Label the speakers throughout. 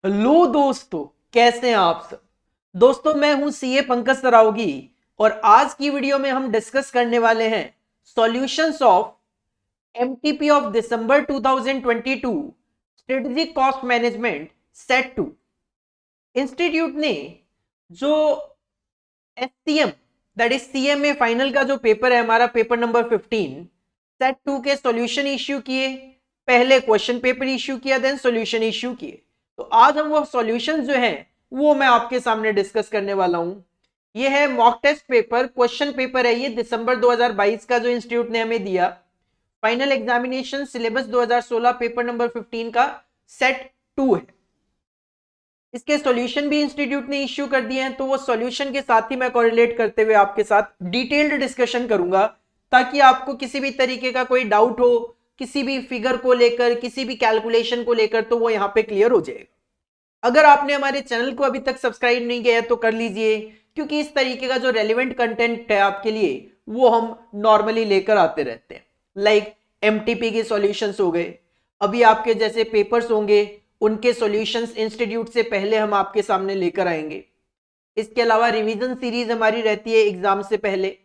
Speaker 1: Hello दोस्तों, कैसे हैं आप सब। दोस्तों, मैं हूं सीए पंकज सरावगी और आज की वीडियो में हम डिस्कस करने वाले हैं solutions of MTP of December 2022 strategic cost management set 2। Institute ने जो SCM that is CMA final का जो पेपर है, हमारा पेपर नंबर 15 सेट 2 के सॉल्यूशन इश्यू किए। पहले क्वेश्चन पेपर इश्यू किया, देन सॉल्यूशन इश्यू किए। तो आज हम वो सॉल्यूशन जो हैं वो मैं आपके सामने डिस्कस करने वाला हूं। ये है mock test paper, question paper है ये दिसंबर 2022 का जो इंस्टीट्यूट ने हमें दिया। Final examination syllabus 2016 paper number 15 का सेट 2 है। इसके सॉल्यूशन भी इंस्टीट्यूट ने इश्यू कर दिए हैं, तो वो सॉल्यूशन के साथ ही मैं कोरिलेट करते हुए आपके साथ डिटेल्ड डिस्कशन करूंगा, ताकि आपको किसी भी तरीके का कोई डाउट हो किसी भी फिगर को लेकर, किसी भी कैलकुलेशन को लेकर, तो वो यहाँ पे क्लियर हो जाएगा। अगर आपने हमारे चैनल को अभी तक सब्सक्राइब नहीं किया है तो कर लीजिए, क्योंकि इस तरीके का जो रेलिवेंट कंटेंट है आपके लिए वो हम नॉर्मली लेकर आते रहते हैं। लाइक एमटीपी के सॉल्यूशंस हो गए, अभी आपके जैसे पेपर्स होंगे उनके सॉल्यूशंस इंस्टीट्यूट से पहले हम आपके सामने लेकर आएंगे। इसके अलावा रिवीजन सीरीज हमारी रहती है एग्जाम से पहले।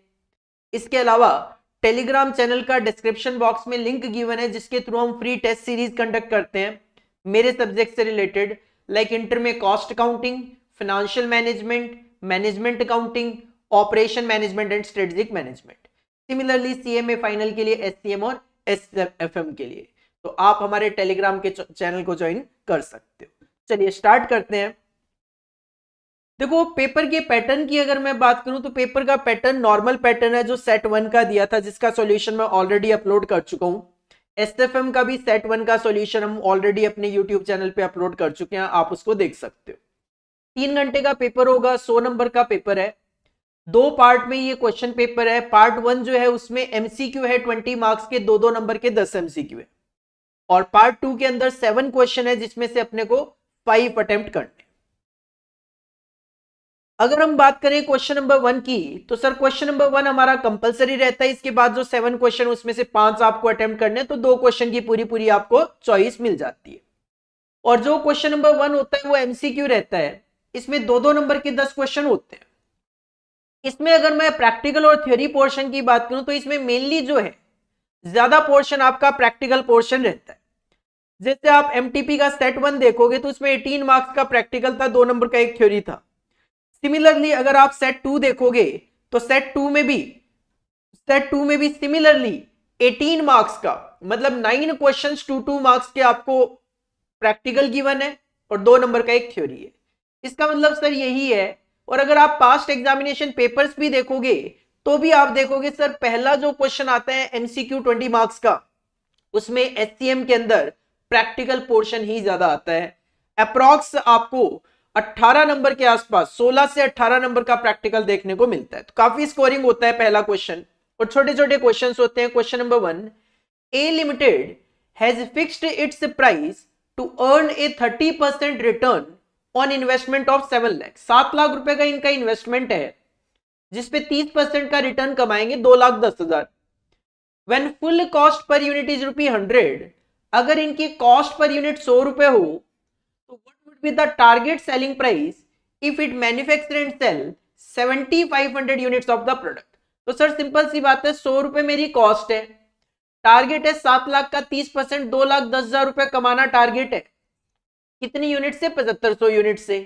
Speaker 1: इसके अलावा टेलीग्राम चैनल का डिस्क्रिप्शन बॉक्स में लिंक गिवन है, जिसके थ्रू हम फ्री टेस्ट सीरीज कंडक्ट करते हैं मेरे सब्जेक्ट से रिलेटेड। लाइक इंटर में cost accounting, financial management, management accounting, operation management and strategic management. Similarly CMA final के लिए एससीएम और एसएफएम के लिए। तो आप हमारे टेलीग्राम के चैनल को ज्वाइन कर सकते हो। चलिए स्टार्ट करते हैं। देखो, पेपर के पैटर्न की अगर मैं बात करूं तो पेपर का पैटर्न नॉर्मल पैटर्न है जो सेट 1 का दिया था, जिसका सॉल्यूशन मैं ऑलरेडी अपलोड कर चुका हूं। एसएफएम का भी सेट 1 का सॉल्यूशन हम ऑलरेडी अपने यूट्यूब चैनल पे अपलोड कर चुके हैं, आप उसको देख सकते हो। 3 घंटे का पेपर होगा, 100 नंबर का पेपर है। 2 पार्ट में ये क्वेश्चन पेपर है। पार्ट 1 जो है उसमें एमसीक्यू है 20 मार्क्स के, 2-2 नंबर के 10 एमसीक्यू है। और पार्ट 2 के अंदर 7 क्वेश्चन है, जिसमें से अपने को 5 अटेम्प्ट करने। अगर हम बात करें क्वेश्चन नंबर 1 की, तो सर क्वेश्चन नंबर 1 हमारा कंपलसरी रहता है। इसके बाद जो 7 क्वेश्चन उसमें से 5 आपको अटेम्प्ट करने, तो 2 क्वेश्चन की पूरी पूरी आपको चॉइस मिल जाती है। और जो क्वेश्चन नंबर 1 होता है वो एमसीक्यू रहता है। इसमें 2-2 नंबर के 10 क्वेश्चन होते हैं। इसमें अगर मैं प्रैक्टिकल और थ्योरी पोर्शन की बात करूं तो इसमें मेनली जो है ज्यादा पोर्शन आपका प्रैक्टिकल पोर्शन रहता है। जैसे आप एमटीपी का सेट 1 देखोगे तो उसमें 18 मार्क्स का प्रैक्टिकल था, 2 नंबर का एक थ्योरी था। सिमिलरली अगर आप सेट 2 देखोगे तो सेट 2 में भी सिमिलरली 18 मार्क्स का, मतलब 9 क्वेश्चंस 2-2 मार्क्स के आपको प्रैक्टिकल गिवन है और 2 नंबर का एक थ्योरी है। इसका मतलब सर यही है। और अगर आप पास्ट एग्जामिनेशन पेपर्स भी देखोगे तो भी आप देखोगे सर, पहला जो क्वेश्चन आता है एमसीक्यू 20 मार्क्स का, उसमें एचसीएम के अंदर प्रैक्टिकल पोर्शन ही ज्यादा आता है। अप्रॉक्स आपको 18 नंबर के आसपास, 16 से 18 नंबर का प्रैक्टिकल देखने को मिलता है। तो काफी स्कोरिंग होता है पहला क्वेश्चन, और छोटे छोटे क्वेश्चन होते हैं। क्वेश्चन नंबर 1, A Limited has fixed its price to earn a 30% return on investment of 7 lakh. 7 lakh रुपए का इनका इन्वेस्टमेंट है, जिसपे 30% का रिटर्न कमाएंगे 2,10,000। When full cost per unit is ₹100, अगर इनकी कॉस्ट पर यूनिट 100 रुपए हो, तो what would be the target selling price if it manufacture and sell 7500 units of the product. तो सर सिंपल सी बात है, 100 रुपए मेरी कॉस्ट है, टारगेट है 7 लाख का 30%, 2,10,000 रुपए कमाना टारगेट है। कितनी यूनिट से? 7500 यूनिट से।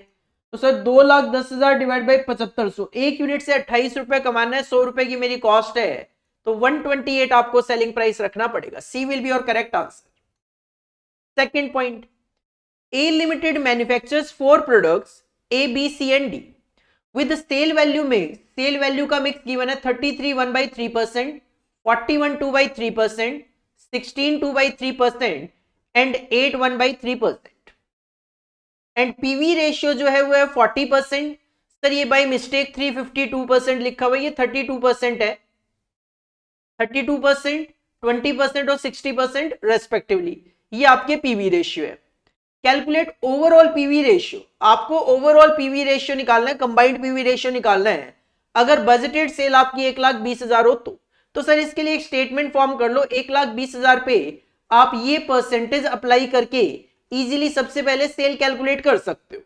Speaker 1: तो सर 2,10,000 डिवाइड बाई 7500, एक यूनिट से 28 रुपए कमाना है, 100 रुपए की मेरी कॉस्ट है, तो 128 आपको सेलिंग प्राइस रखना पड़ेगा। C will be your correct answer. Second point, A Limited manufactures 4 products A, B, C and D with sale value में सेल वैल्यू का मिक्स गिवन है 33 1/3%, 41 2/3%, 16 2/3% एंड 8 1/3%। एंड पीवी रेशियो जो है वो है 40%। सर ये बाय मिस्टेक 352% लिखा हुआ है, ये 32% है। 32%, 20% और 60% रेस्पेक्टिवली, ये आपके पीवी रेशियो है। कैलकुलेट ओवरऑल पीवी रेशियो, आपको ओवरऑल पीवी रेशियो निकालना है, कंबाइंड पीवी रेशियो निकालना है। अगर बजटेड सेल आपकी 1,20,000 हो तो सर इसके लिए एक स्टेटमेंट फॉर्म कर लो। 1,20,000 पे आप ये परसेंटेज अप्लाई करके इजीली सबसे पहले सेल कैलकुलेट कर सकते हो।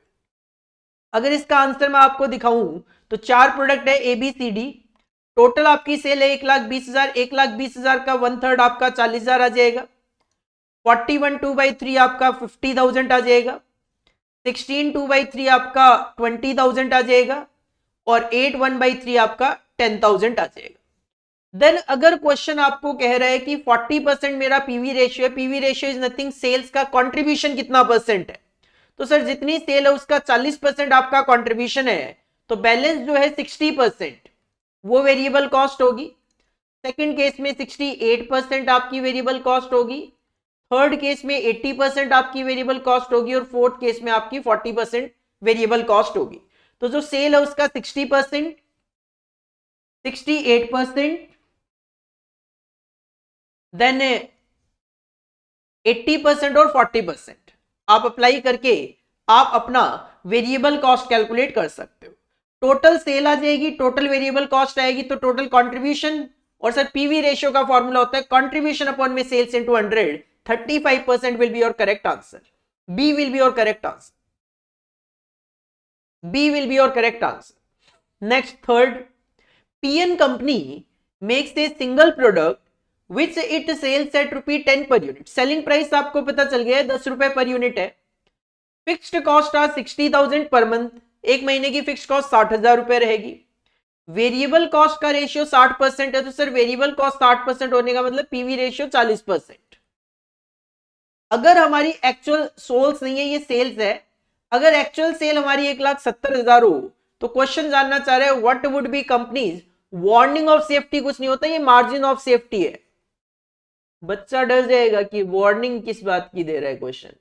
Speaker 1: अगर इसका आंसर मैं आपको दिखाऊं तो 4 प्रोडक्ट है A B C D, total आपकी सेल है 1,20,000, 1,20,000 का 1/3 आपका 40,000 आ जाएगा। 41 2/3 आपका 50,000 आ जाएगा। 16 2/3 आपका 20,000 आ जाएगा और 8 1/3 आपका 10,000 आ जाएगा। देन अगर क्वेश्चन आपको कह रहा है कि 40% मेरा पीवी रेशियो है, PV ratio is nothing, sales का कंट्रीब्यूशन कितना परसेंट है, तो सर जितनी सेल है उसका 40% आपका कंट्रीब्यूशन है, तो बैलेंस जो है 60% वो वेरिएबल कॉस्ट होगी। सेकंड केस में 68% आपकी वेरिएबल कॉस्ट होगी, थर्ड केस में 80% आपकी वेरिएबल कॉस्ट होगी और फोर्थ केस में आपकी 40% वेरिएबल कॉस्ट होगी। तो जो सेल है उसका 60%, 68%, देन 80% और 40% आप अप्लाई करके आप अपना वेरिएबल कॉस्ट कैलकुलेट कर सकते हो। टोटल सेल आ जाएगी, टोटल वेरिएबल कॉस्ट आएगी, तो टोटल कंट्रीब्यूशन, और सर पीवी रेशियो का फॉर्मूला होता है कंट्रीब्यूशन अपॉन में sales into 100, 35% will be your correct answer. B will be your correct answer, B will be your correct answer. Next third, PN company makes a single product which it sells at ₹10 per unit. Selling price आपको पता चल गया है 10 रुपए per unit है। Fixed cost are 60,000 per month, एक महीने की फिक्स्ड कॉस्ट 60,000 रुपए रहेगी। वेरिएबल कॉस्ट का रेशियो 60% है, तो सर वेरिएबल कॉस्ट 60% होने का मतलब पीवी रेशियो 40%। अगर हमारी एक्चुअल सोल्स नहीं है, ये सेल्स है, अगर एक्चुअल सेल हमारी 1,70,000 हो, तो क्वेश्चन जानना चाह रहे हैं what would B companies warning of safety, कुछ नहीं होता, ये मार्जिन ऑफ सेफ्टी है। बच्चा डर जाएगा कि वार्निंग किस बात की दे रहा है क्वेश्चन,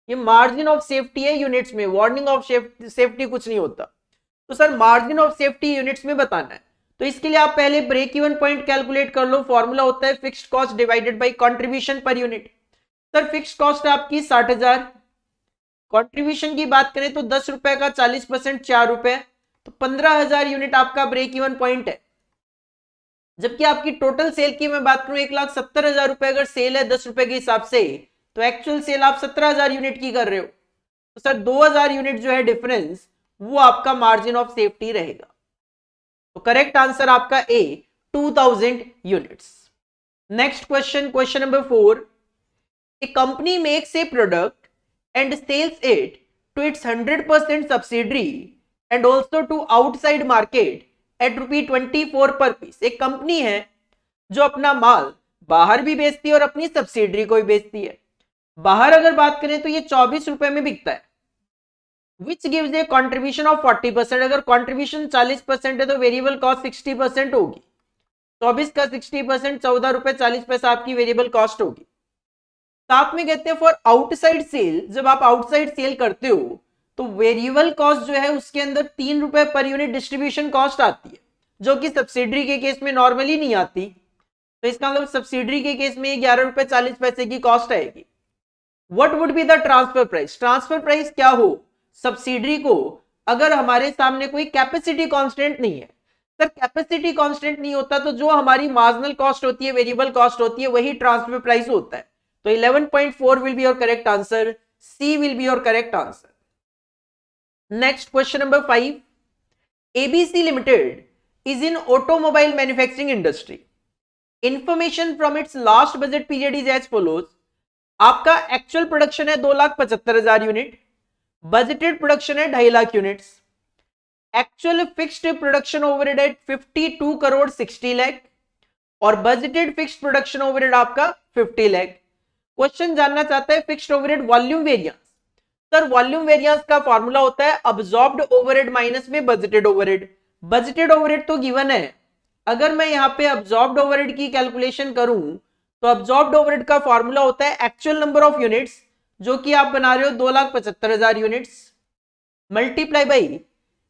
Speaker 1: ये मार्जिन ऑफ सेफ्टी है यूनिट्स में, वार्निंग ऑफ सेफ्टी कुछ नहीं होता। तो sir margin of safety units में बताना है, तो इसके लिए आप पहले ब्रेक इवन पॉइंट कैलकुलेट कर लो। फॉर्मूला होता है fixed cost divided by contribution per unit. Sir fixed cost है आपकी 60,000, कंट्रीब्यूशन की बात करें तो 10 रुपए का 40% 4 रुपए, तो 15,000 यूनिट आपका ब्रेक इवन पॉइंट है। जबकि आपकी टोटल सेल की मैं बात करूं 1,70,000 रुपए अगर सेल है 10 रुपए के हिसाब से, तो एक्चुअल सेल आप 17,000 यूनिट की कर रहे हो, तो सर 2,000 यूनिट जो है डिफरेंस, वो आपका मार्जिन ऑफ सेफ्टी रहेगा। तो करेक्ट आंसर आपका A 2,000 units. Next question, question number 4, A company makes a product and sells it to its 100% subsidiary and also to outside market at ₹24 per piece. एक कंपनी है जो अपना माल बाहर भी बेचती है और अपनी सब्सिडरी को भी बेचती है। बाहर अगर बात करें तो ये 24 रुपए में बिकता है, which gives A contribution of 40%। अगर कॉन्ट्रीब्यूशन 40% है तो वेरिएबल कॉस्ट 60% होगी। 24 का 60% 14 रुपए 40 पैसा आपकी वेरिएबल कॉस्ट होगी। साथ में कहते हैं फॉर आउटसाइड सेल, जब आप आउटसाइड सेल करते हो तो वेरिएबल कॉस्ट जो है उसके अंदर 3 रुपए पर यूनिट डिस्ट्रीब्यूशन कॉस्ट आती है, जो कि सब्सिडरी के केस में नॉर्मली नहीं आती। तो इसका मतलब सब्सिडरी के केस में 11 रुपए 40 पैसे की कॉस्ट आएगी। What would be the transfer price? Transfer price क्या हो सब्सिडरी को, अगर हमारे सामने कोई कैपेसिटी कांस्टेंट नहीं है। सर कैपेसिटी कांस्टेंट नहीं होता तो जो हमारी मार्जिनल कॉस्ट होती है, वेरिएबल कॉस्ट होती है, वही ट्रांसफर प्राइस होता है। तो 11.4 will be your correct answer, C will be your correct answer. Next question number 5, ABC Limited is in automobile manufacturing industry. Information from its last budget period is as follows. आपका actual production है 2,75,000 unit, budgeted production है 2.5 lakh units, actual fixed production overhead है 52 करोड़ 60 लाख और budgeted fixed production overhead आपका 50 lakh. Question जानना चाहता है fixed overhead volume variance. Sir volume variance का फॉर्मूला होता है अब्सॉर्ब्ड ओवरहेड माइनस में बजटेड ओवरहेड। बजटेड ओवरहेड तो गिवन है, अगर मैं यहां पे अब्सॉर्ब्ड ओवरहेड की कैलकुलेशन करूं तो अब्सॉर्ब्ड ओवरहेड का फॉर्मूला होता है एक्चुअल नंबर ऑफ यूनिट्स, जो कि आप बना रहे हो 2,75,000 units, multiply by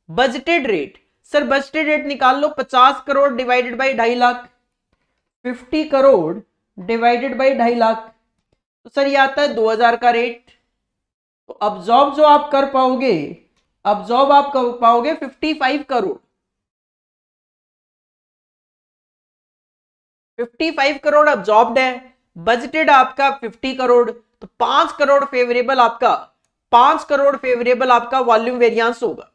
Speaker 1: budgeted rate. Sir budgeted rate निकाल लो, 50 crore divided by 2.5 lakh, 50 crore divided by 2.5 lakh, तो सर ये आता है 2,000 का रेट। तो अब्सॉर्ब जो आप कर पाओगे, अब्सॉर्ब आप कर पाओगे 55 करोड़, 55 करोड़ अब्सॉर्ब्ड है, बजटेड आपका 50 करोड़, तो 5 करोड़ फेवरेबल आपका 5 करोड़ फेवरेबल आपका वॉल्यूम वेरिएंस होगा।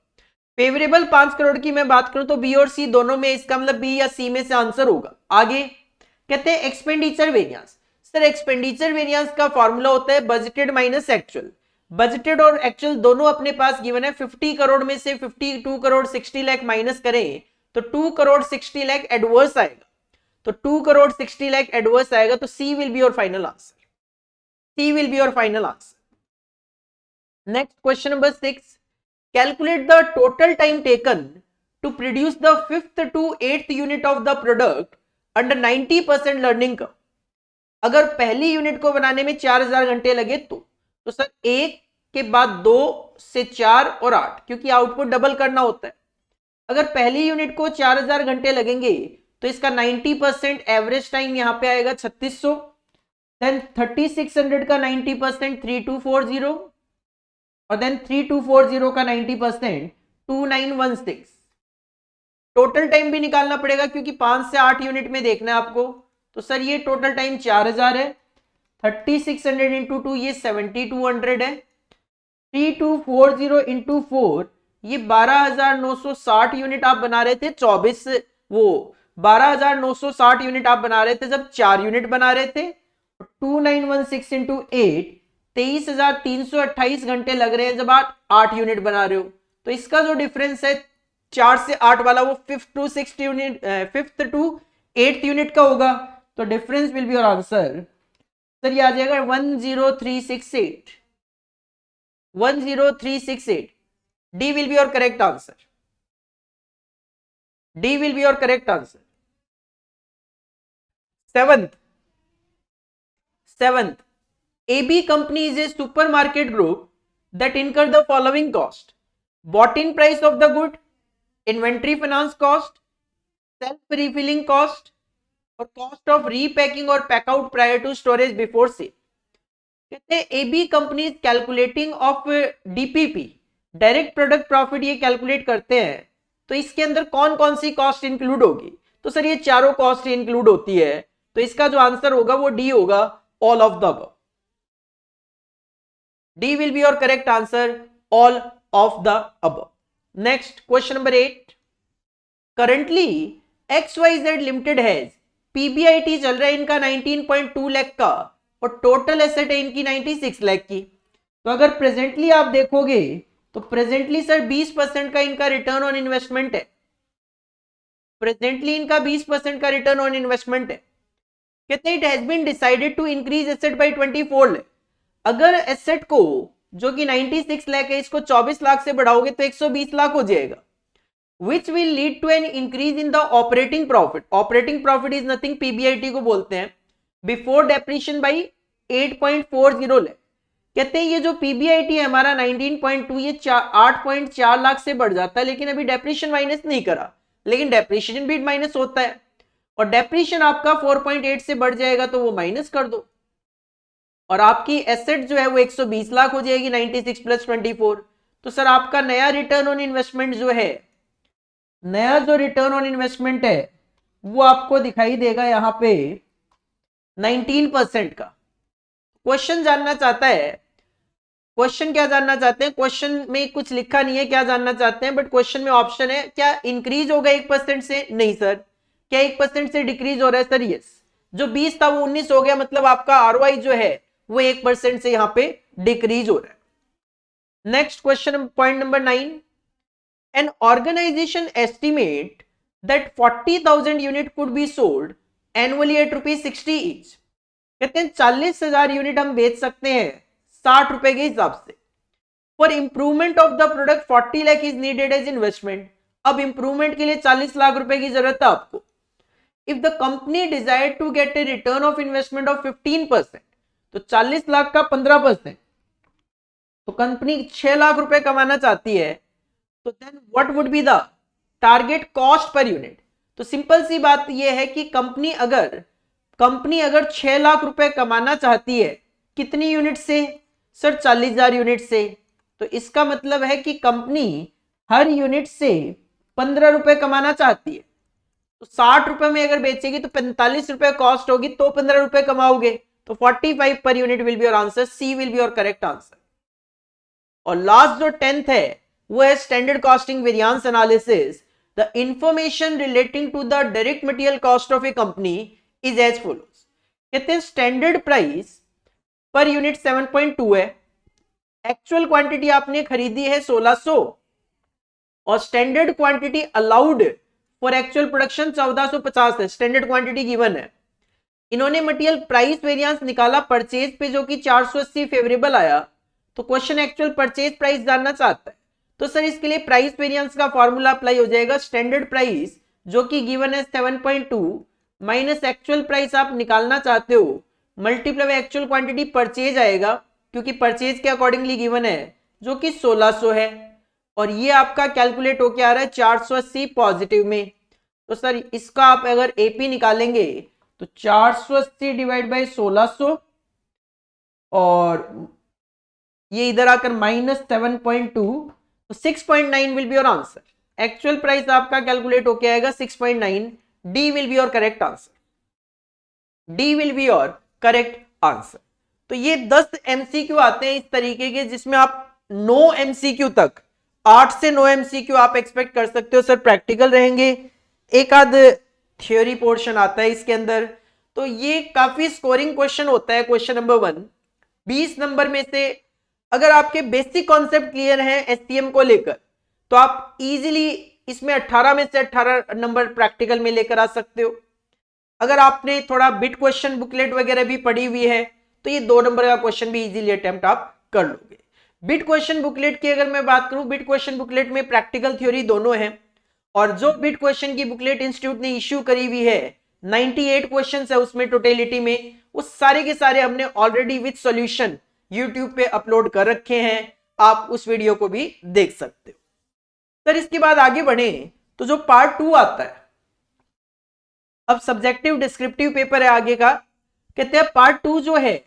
Speaker 1: फेवरेबल 5 करोड़ की मैं बात करूं तो बी और सी दोनों में, इसका मतलब बी या सी में से आंसर होगा। आगे कहते हैं expenditure variance. Sir expenditure variance का फॉर्मूला होता है बजटेड माइनस एक्चुअल। बजटेड और एक्चुअल दोनों अपने पास गिवन है। 50 करोड़ में से 52 करोड़ 60 लाख माइनस करें तो 2 करोड़ 60 लाख एडवर्स आएगा। तो 2 करोड़ 60 लाख एडवर्स आएगा, तो C will be your final answer. C will be your final answer. Next question number 6, calculate the total time taken to produce the 5th to 8th unit of the product under 90% learning curve। अगर पहली unit को बनाने में 4000 घंटे लगे तो sir 1 के बाद 2 से 4 और 8, क्योंकि आउटपुट डबल करना होता है। अगर पहली यूनिट को 4000 घंटे लगेंगे तो इसका 90% एवरेज टाइम यहां पे आएगा 3600। देन 3600 का 90% 3240 और देन 3240 का 90% 2916। टोटल टाइम भी निकालना पड़ेगा क्योंकि 5 से 8 यूनिट में देखना है आपको। तो सर ये टोटल टाइम 4000 है, 3600 इंटू 2 ये 7200 है, 3240 इंटू 4 ये 12960 यूनिट आप बना रहे थे। 12960 यूनिट आप बना रहे थे जब 4 यूनिट बना रहे थे। 2916 इंटू 8 23,328 घंटे लग रहे हैं जब आप 8 यूनिट बना रहे हो। तो इसका जो डिफरेंस है 4 से 8 वाला वो 5th टू 8th यूनिट का होगा। तो difference will be your answer. Sir ये आ जाएगा 10368। 10368 D will be your correct answer. D will be your correct answer. Seventh, AB company is a supermarket group that incur the following cost: bought in price of the good, inventory finance cost, self refilling cost, और cost of repacking और pack out prior to storage before sale। कहते हैं AB company calculating of DPP, direct product profit, ये calculate करते हैं। तो इसके अंदर कौन कौन सी कॉस्ट इंक्लूड होगी? तो सर ये चारों कॉस्ट इंक्लूड होती है। तो इसका जो आंसर होगा वो डी होगा, all of the above. D will be your correct answer, all of the above. Next, question number 8. Currently, XYZ Limited has PBIT चल रहा है इनका 19.2 लाख का और टोटल एसेट है इनकी 96 लाख की। तो अगर प्रेजेंटली आप देखोगे तो प्रेजेंटली सर 20% का इनका रिटर्न ऑन इन्वेस्टमेंट है। प्रेजेंटली इनका 20% का रिटर्न ऑन इन्वेस्टमेंट है। कहते हैं it has been decided to increase asset by 24 lakh. अगर एसेट को जो कि 96 लाख है इसको 24 लाख से बढ़ाओगे तो 120 लाख हो जाएगा। Which will lead to an increase in the operating profit. Operating profit is nothing, PBIT को बोलते हैं, बिफोर डेप्रिशिएशन बाई 8.40 लाख। कहते हैं ये जो पीबीआईटी है हमारा 19.2 ये 8.4 लाख से बढ़ जाता है, लेकिन अभी डेप्रिशिएशन माइनस नहीं करा, लेकिन डेप्रिशिएशन भी माइनस होता है और डेप्रिशिएशन आपका 4.8 से बढ़ जाएगा तो वो माइनस कर दो और आपकी एसेट जो है वो 120 लाख हो जाएगी 96 प्लस 24। तो सर आपका नया रिटर्न ऑन इन्वेस्टमेंट जो है, नया जो रिटर्न ऑन इन्वेस्टमेंट है वो आपको दिखाई देगा यहां पे 19% का। क्वेश्चन जानना चाहता है, क्वेश्चन क्या जानना चाहते हैं? क्वेश्चन में कुछ लिखा नहीं है क्या जानना चाहते हैं, बट क्वेश्चन में ऑप्शन है क्या इंक्रीज होगा 1% से? नहीं सर। क्या 1% से डिक्रीज हो रहा है? Sir yes. जो 20 था वो 19 हो गया, मतलब आपका आरओआई जो है वो 1% से यहां पे डिक्रीज हो रहा है। Next question, point number 9, an organization estimate that 40,000 unit could be sold annually at ₹60 each. कहते हैं 40,000 यूनिट हम बेच सकते हैं 60 रुपए के हिसाब से। For improvement of the product 40 lakh is needed as investment. अब इंप्रूवमेंट के लिए 40 लाख रुपए की जरूरत है आपको। If the company desire to get a return of investment of 15%, तो 40 लाख का 15%, तो कंपनी 6 लाख रुपए कमाना चाहती है, तो then what would be the target cost per unit. तो सिंपल सी बात यह है कि कंपनी अगर 6 लाख रुपए कमाना चाहती है कितनी यूनिट से? सर 40,000 यूनिट से। तो इसका मतलब है कि कंपनी हर यूनिट से 15 रुपए कमाना चाहती है। तो 60 रुपए में अगर बेचेगी तो 45 रुपए कॉस्ट होगी, तो 15 रुपए कमाओगे, तो 45 per unit will be your answer, C will be your correct answer. और लास्ट जो 10th है वो है standard costing variance analysis. The information relating to the direct material cost of a company is as follows. कहते हैं standard price per unit 7.2 है, actual quantity आपने खरीदी है 1600 और standard quantity allowed for actual production 1450 है, स्टैंडर्ड क्वांटिटी गिवन है। इन्होंने मटेरियल प्राइस वेरिएंस निकाला परचेज पे जो कि 480 फेवरेबल आया, तो क्वेश्चन एक्चुअल परचेज प्राइस जानना चाहता है। तो सर इसके लिए प्राइस वेरिएंस का फॉर्मूला अप्लाई हो जाएगा, स्टैंडर्ड प्राइस जो कि गिवन है 7.2 माइनस एक्चुअल प्राइस आप निकालना चाहते हो, multiply by actual quantity purchase आएगा, क्योंकि परचेज के अकॉर्डिंगली गिवन है जो कि 1600 है, और ये आपका कैलकुलेट होके आ रहा है 480 पॉजिटिव में। तो सर इसका आप अगर एपी निकालेंगे तो 480 डिवाइड बाई 1600 और ये इधर आकर माइनस 7.2, तो 6.9 will be your answer. Actual price आपका कैलकुलेट होके आएगा 6.9, D will be your correct answer, D will be your correct answer. तो ये 10 एमसीक्यू आते हैं इस तरीके के जिसमें आप 9 एमसीक्यू तक, 8 से 9 एमसीक्यू आप एक्सपेक्ट कर सकते हो। सर प्रैक्टिकल रहेंगे, एक आध थ्योरी पोर्शन आता है इसके अंदर। तो ये काफी स्कोरिंग क्वेश्चन होता है क्वेश्चन नंबर 1। 20 नंबर में से अगर आपके बेसिक कॉन्सेप्ट क्लियर हैं एसटीएम को लेकर तो आप इजीली इसमें 18 में से 18 नंबर प्रैक्टिकल में लेकर आ सकते हो। अगर आपने थोड़ा बिट क्वेश्चन बुकलेट वगैरह भी पढ़ी हुई है तो ये 2 नंबर का क्वेश्चन भी इजीली अटेम्प्ट आप कर लोगे। बिट क्वेश्चन बुकलेट की अगर मैं बात करूं, बिट क्वेश्चन बुकलेट में प्रैक्टिकल थ्योरी दोनों है, और जो बिट क्वेश्चन की बुकलेट इंस्टीट्यूट ने इश्यू करी हुई है 98 क्वेश्चन है उसमें टोटलिटी में, उस सारे के सारे हमने ऑलरेडी विद सॉल्यूशन यूट्यूब पे अपलोड कर रखे हैं, आप उस वीडियो को भी देख सकते हो। सर इसके बाद आगे बढ़े तो जो पार्ट 2 आता है, अब सब्जेक्टिव डिस्क्रिप्टिव पेपर है आगे का। कहते हैं पार्ट 2 जो है,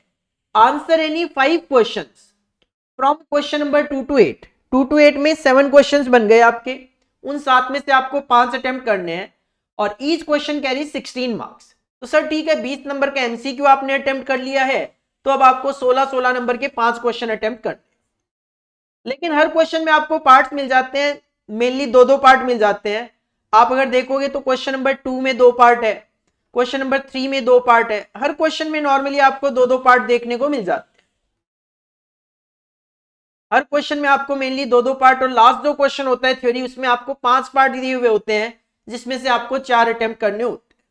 Speaker 1: answer any 5 questions from question number 2 to 8। 2 to 8 में 7 क्वेश्चंस बन गए आपके, उन 7 में से आपको 5 अटेम्प्ट करने हैं और ईच क्वेश्चन कैरी 16 मार्क्स। तो सर ठीक है, 20 नंबर का एमसीक्यू आपने अटेम्प्ट कर लिया है, तो अब आपको 16-16 नंबर के 5 क्वेश्चन अटेम्प्ट करने। लेकिन हर क्वेश्चन में आपको पार्ट्स मिल जाते हैं, मेनली 2-2 पार्ट मिल जाते हैं। आप अगर देखोगे तो क्वेश्चन नंबर 2 में 2 पार्ट है, क्वेश्चन नंबर 3 में 2 पार्ट है, हर क्वेश्चन में नॉर्मली आपको 2-2 पार्ट देखने को मिल जाते हैं। हर क्वेश्चन में आपको मेनली 2-2 पार्ट, और लास्ट जो क्वेश्चन होता है थ्योरी उसमें आपको 5 पार्ट दिए हुए होते हैं जिसमें से आपको 4 अटेम्प्ट करने होते हैं।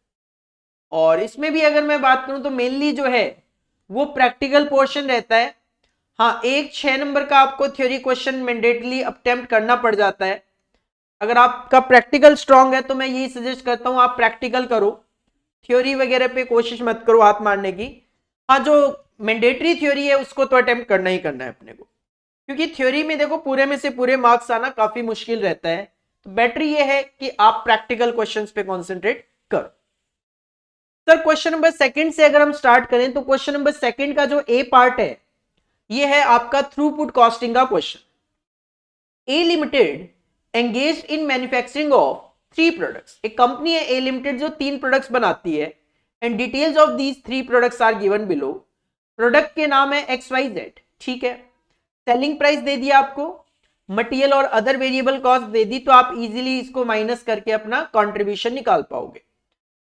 Speaker 1: और इसमें भी अगर मैं बात करूं तो मेनली जो है वो प्रैक्टिकल पोर्शन रहता है। हाँ, एक 6 नंबर का आपको थ्योरी क्वेश्चन मैंडेटली अटेम्प्ट करना पड़ जाता है। अगर आपका प्रैक्टिकल स्ट्रांग है तो मैं यही सजेस्ट करता हूं आप प्रैक्टिकल करो, थ्योरी वगैरह पे कोशिश मत करो हाथ मारने की। हाँ, जो मैंडेटरी थ्योरी है उसको तो अटेम्प्ट करना ही करना है अपने को, क्योंकि थ्योरी में देखो पूरे में से पूरे मार्क्स आना काफी मुश्किल रहता है। तो बेटर ये है कि आप प्रैक्टिकल क्वेश्चंस पे कंसंट्रेट करो। सर क्वेश्चन नंबर 2 से अगर हम स्टार्ट करें तो क्वेश्चन नंबर 2 का जो ए पार्ट है ये है आपका थ्रूपुट कॉस्टिंग का question. A Limited engaged in manufacturing of 3 products. एक कंपनी है ए लिमिटेड जो 3 प्रोडक्ट्स बनाती है, and details of these 3 products are given below. Product के नाम है XYZ, ठीक है। सेलिंग प्राइस दे दिया आपको, मटेरियल और अदर वेरिएबल कॉस्ट दे दी, तो आप इजीली इसको माइनस करके अपना कंट्रीब्यूशन निकाल पाओगे।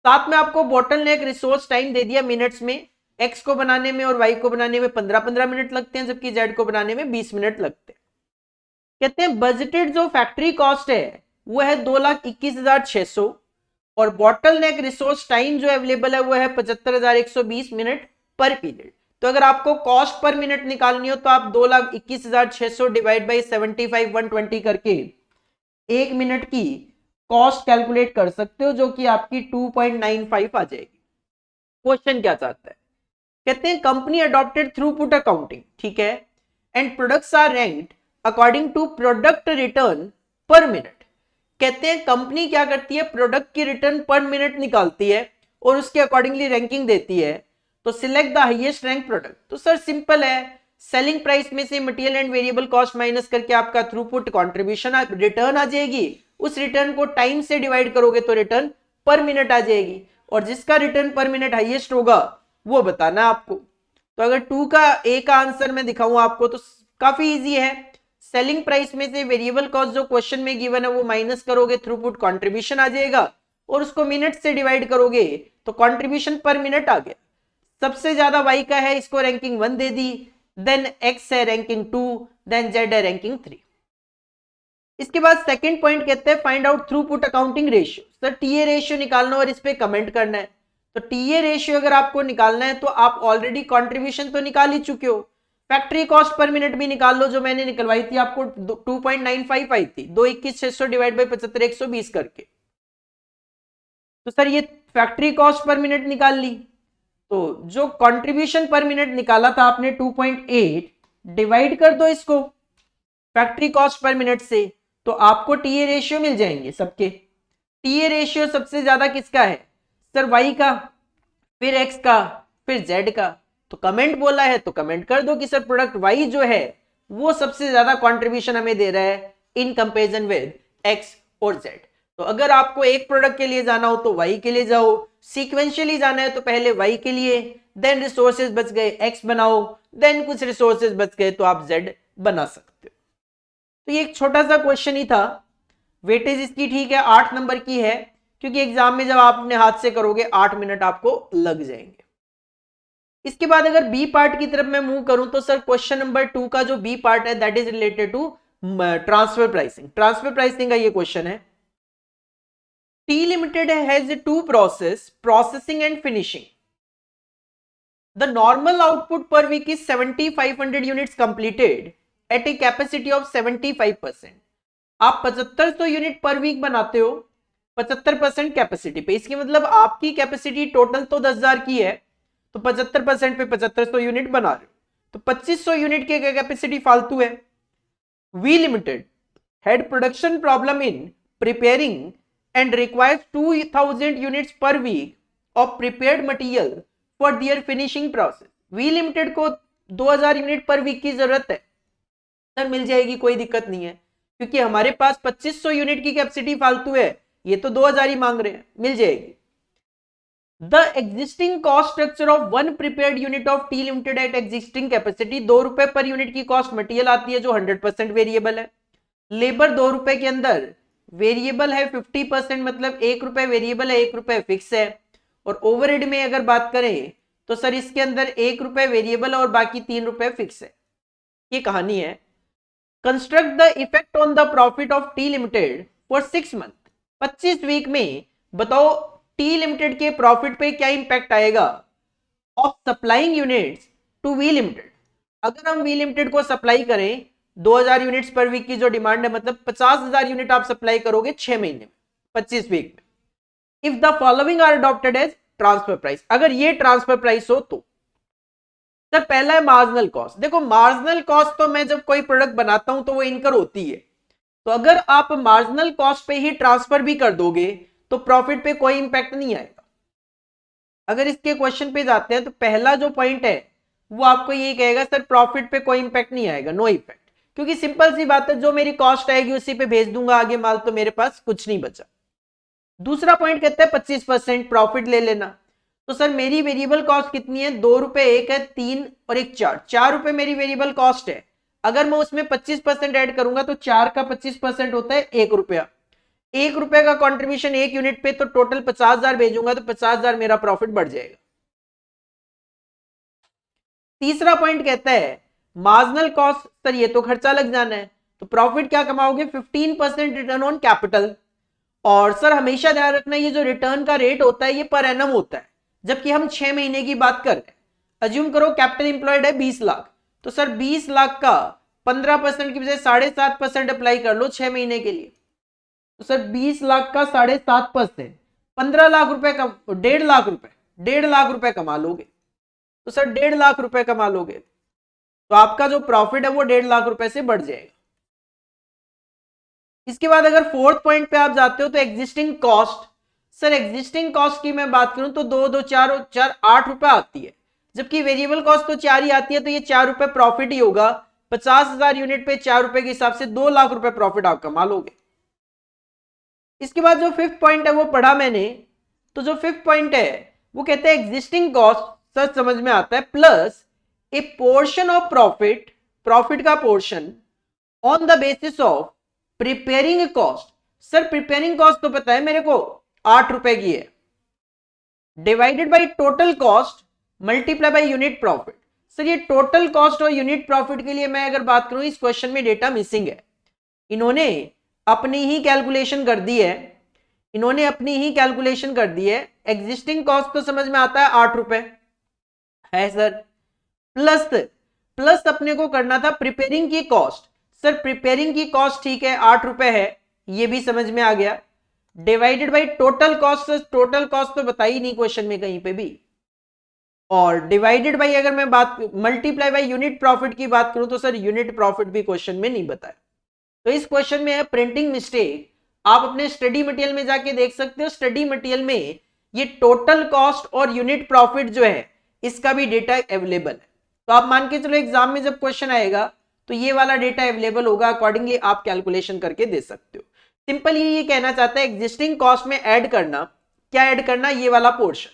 Speaker 1: साथ में आपको बोटलनेक रिसोर्स टाइम दे दिया मिनट्स में, एक्स को बनाने में और वाई को बनाने में 15-15 मिनट लगते हैं, जबकि जेड को बनाने में 20 मिनट लगते हैं। कहते हैं बजटेड जो फैक्ट्री कॉस्ट है वो है 2,21,600 और बॉटलनेक रिसोर्स टाइम जो अवेलेबल है वो है 75,120 मिनट पर पीरियड। तो अगर आपको कॉस्ट पर मिनट निकालनी हो तो आप 2,21,600 डिवाइड बाई 75,120 करके 1 मिनट की कॉस्ट कैलकुलेट कर सकते हो, जो कि आपकी 2.95 आ जाएगी। क्वेश्चन क्या चाहता है, कहते हैं कंपनी अडॉप्टेड थ्रूपुट अकाउंटिंग, ठीक है, and products are ranked according to product return per minute. कहते हैं कंपनी क्या करती है, प्रोडक्ट की रिटर्न पर मिनट निकालती है और उसके अकॉर्डिंगली रैंकिंग देती है। तो select the highest rank product. तो सर सिंपल है, सेलिंग प्राइस में से material and variable cost minus करके आपका थ्रूपुट कंट्रीब्यूशन रिटर्न आ जाएगी, उस रिटर्न को टाइम से डिवाइड करोगे तो रिटर्न पर मिनट आ जाएगी, और जिसका रिटर्न पर मिनट हाईएस्ट होगा वो बताना है आपको। तो अगर 2 का ए का आंसर मैं दिखाऊं आपको तो काफी इजी है। सेलिंग प्राइस में से वेरिएबल कॉस्ट जो क्वेश्चन में गिवन है वो माइनस करोगे, थ्रूपुट कंट्रीब्यूशन आ जाएगा और उसको मिनट से डिवाइड करोगे तो कंट्रीब्यूशन पर मिनट आ गया। सबसे ज्यादा वाई का है, इसको रैंकिंग 1 दे दी, देन एक्स है रैंकिंग 2, देन जेड है रैंकिंग 3। इसके बाद सेकंड पॉइंट कहते हैं find out throughput accounting ratio. Sir TA ratio निकालना और इस पे कमेंट करना है। तो टीए रेशियो अगर आपको निकालना है तो आप ऑलरेडी कंट्रीब्यूशन तो निकाल ही चुके हो, फैक्ट्री कॉस्ट पर मिनट भी निकाल लो जो मैंने निकलवाई थी आपको 2.95 आई थी, 221,600 डिवाइड बाई 75,120 करके। तो सर ये फैक्ट्री कॉस्ट पर मिनट निकाल ली, तो जो कंट्रीब्यूशन पर मिनट निकाला था आपने 2.8 डिवाइड कर दो इसको फैक्ट्री कॉस्ट पर मिनट से, तो आपको टीए रेशियो मिल जाएंगे सबके। टीए रेशियो सबसे ज्यादा किसका है सर? वाई का, फिर एक्स का, फिर जेड का। तो कमेंट बोला है तो कमेंट कर दो कि सर प्रोडक्ट वाई जो है वो सबसे ज्यादा कंट्रीब्यूशन हमें दे रहा है इन कंपैरिजन विद एक्स और जेड। तो अगर आपको एक प्रोडक्ट के लिए जाना हो तो वाई के लिए जाओ, सीक्वेंशियली जाना है तो पहले वाई के लिए, देन रिसोर्सेज बच गए एक्स बनाओ, देन कुछ रिसोर्सेज बच गए तो आप जेड बना सकते हो। तो ये एक छोटा सा क्वेश्चन ही था। वेटेज इसकी ठीक है 8 नंबर की है, क्योंकि एग्जाम में जब आप अपने हाथ से करोगे 8 मिनट आपको लग जाएंगे। इसके बाद अगर बी पार्ट की तरफ मैं मूव करूं तो सर क्वेश्चन नंबर 2 का जो बी पार्ट है that is related to transfer pricing. Transfer pricing का ये क्वेश्चन है। T Limited has two process, processing and finishing. The normal output per week is 7500 units completed at a capacity of 75%। आप 7500 unit पर week बनाते हो 75% capacity पे। इसकी मतलब आपकी कैपेसिटी टोटल तो 10,000 की है, तो 75% पे 7500 यूनिट बना रहे हो, तो 2500 यूनिट की कैपेसिटी फालतू है। V Limited had production problem in preparing and requires 2000 units per week of prepared material for their finishing process. V Limited को 2000 यूनिट पर वीक की जरूरत है। सर मिल जाएगी, कोई दिक्कत नहीं है, क्योंकि हमारे पास 2500 यूनिट की कैपेसिटी फालतू है, ये तो 2000 ही मांग रहे हैं, मिल जाएगी। The existing cost structure of one prepared unit of T limited at existing capacity, 2 रुपए पर यूनिट की कॉस्ट मटेरियल आती है जो 100% वेरिएबल है। लेबर 2 रुपए के अंदर वेरिएबल है 50%, मतलब 1 रुपए वेरिएबल है 1 रुपए फिक्स है। और ओवरहेड में अगर बात करें तो सर इसके अंदर 1 रुपए वेरिएबल और बाकी 3 रुपए फिक्स है। ये कहानी है। Construct the effect on the profit of T Limited for 6 month. 25 week में बताओ टी लिमिटेड के प्रॉफिट पे क्या इंपैक्ट आएगा of supplying units to V Limited. अगर हम वी लिमिटेड को सप्लाई करें 2000 यूनिट्स पर वीक की जो डिमांड है, मतलब 50,000 यूनिट आप सप्लाई करोगे 6 महीने में 25 वीक में। If the following are adopted as transfer price, अगर ये ट्रांसफर प्राइस हो तो सर पहला है मार्जिनल कॉस्ट। देखो मार्जिनल कॉस्ट तो मैं जब कोई प्रोडक्ट बनाता हूं तो वो इनकर होती है, तो अगर आप मार्जिनल कॉस्ट पे ही ट्रांसफर भी कर दोगे तो प्रॉफिट पे कोई इंपैक्ट नहीं आएगा। अगर इसके क्वेश्चन पे जाते हैं तो पहला जो पॉइंट है वो आपको ये कहेगा सर प्रॉफिट पे कोई इंपैक्ट नहीं आएगा, नो इफेक्ट, क्योंकि सिंपल सी बात है जो मेरी कॉस्ट आएगी उसी पे भेज दूंगा आगे माल, तो मेरे पास कुछ नहीं बचा। दूसरा पॉइंट कहता है 25% प्रॉफिट ले लेना। तो सर मेरी वेरिएबल कॉस्ट कितनी है? 2 रुपए, एक है 3 और एक 4 रुपए मेरी वेरिएबल कॉस्ट है। अगर मैं उसमें 25% ऐड करूंगा तो 4 का 25% होता है 1 रुपया। 1 रुपए का कंट्रीब्यूशन 1 यूनिट पे, तो टोटल 50,000 भेजूंगा तो 50,000 मेरा प्रॉफिट बढ़ जाएगा। तीसरा पॉइंट कहता है मार्जिनल कॉस्ट। सर ये तो खर्चा लग जाना है, तो प्रॉफिट क्या कमाओगे? 15% रिटर्न ऑन कैपिटल। और सर हमेशा ध्यान रखना ये जो रिटर्न का रेट होता है ये पर एनम होता है, जबकि हम 6 महीने की बात कर रहे हैं। अज्यूम करो कैपिटल इंप्लॉयड है 20 लाख, तो सर 20 लाख का 15% की बजाय 7.5% अप्लाई कर लो 6 महीने के लिए। तो सर 20 लाख का 7.5% 15 लाख रुपए का 1.5 लाख रुपए 1.5 लाख रुपए कमा लोगे। तो सर 1.5 लाख रुपए कमा लोगे तो आपका जो प्रॉफिट है वो 1.5 लाख रुपए से बढ़ जाएगा। इसके बाद अगर फोर्थ पॉइंट पे आप जाते हो तो existing cost. Sir existing cost की मैं बात करूं तो 2 2 4 4 8 रुपए आती है, जबकि वेरिएबल कॉस्ट तो 4 ही आती है, तो ये 4 रुपए प्रॉफिट ही होगा। 50,000 यूनिट पे 4 रुपए के हिसाब से 2 लाख रुपए प्रॉफिट आप कमा लोगे। इसके बाद जो फिफ्थ पॉइंट है वो पढ़ा मैंने, तो जो फिफ्थ पॉइंट है वो कहते हैं एग्जिस्टिंग कॉस्ट। सर समझ में आता है plus a portion of profit, profit का portion on the basis of preparing cost. Sir preparing cost तो पता है मेरे को 8 रुपए की है, divided by total cost multiply by unit profit. Sir ये टोटल कॉस्ट और यूनिट प्रॉफिट के लिए मैं अगर बात करूं, इस क्वेश्चन में डेटा मिसिंग है। इन्होंने अपनी ही कैलकुलेशन कर दी है, इन्होंने अपनी ही कैलकुलेशन कर दी है। एग्जिस्टिंग कॉस्ट तो समझ में आता है 8 रुपए है सर, प्लस अपने को करना था प्रिपेयरिंग की कॉस्ट। सर प्रिपेयरिंग की कॉस्ट ठीक है 8 रुपए है, ये भी समझ में आ गया, divided by total cost. Total cost तो बताई नहीं क्वेश्चन में कहीं पे भी, और डिवाइडेड बाई अगर मैं बात मल्टीप्लाई बाई यूनिट प्रॉफिट की बात करूं तो सर यूनिट प्रॉफिट भी क्वेश्चन में नहीं बताया। तो इस क्वेश्चन में है प्रिंटिंग मिस्टेक। आप अपने स्टडी मटेरियल में जाके देख सकते हो, स्टडी मटेरियल में ये टोटल कॉस्ट और यूनिट प्रॉफिट जो है इसका भी डेटा अवेलेबल है। तो आप मान के चलो एग्जाम में जब क्वेश्चन आएगा तो ये वाला डेटा अवेलेबल होगा, अकॉर्डिंगली आप कैलकुलेशन करके दे सकते हो। सिंपल ये कहना चाहता है एग्जिस्टिंग कॉस्ट में ऐड करना, क्या ऐड करना, ये वाला पोर्शन।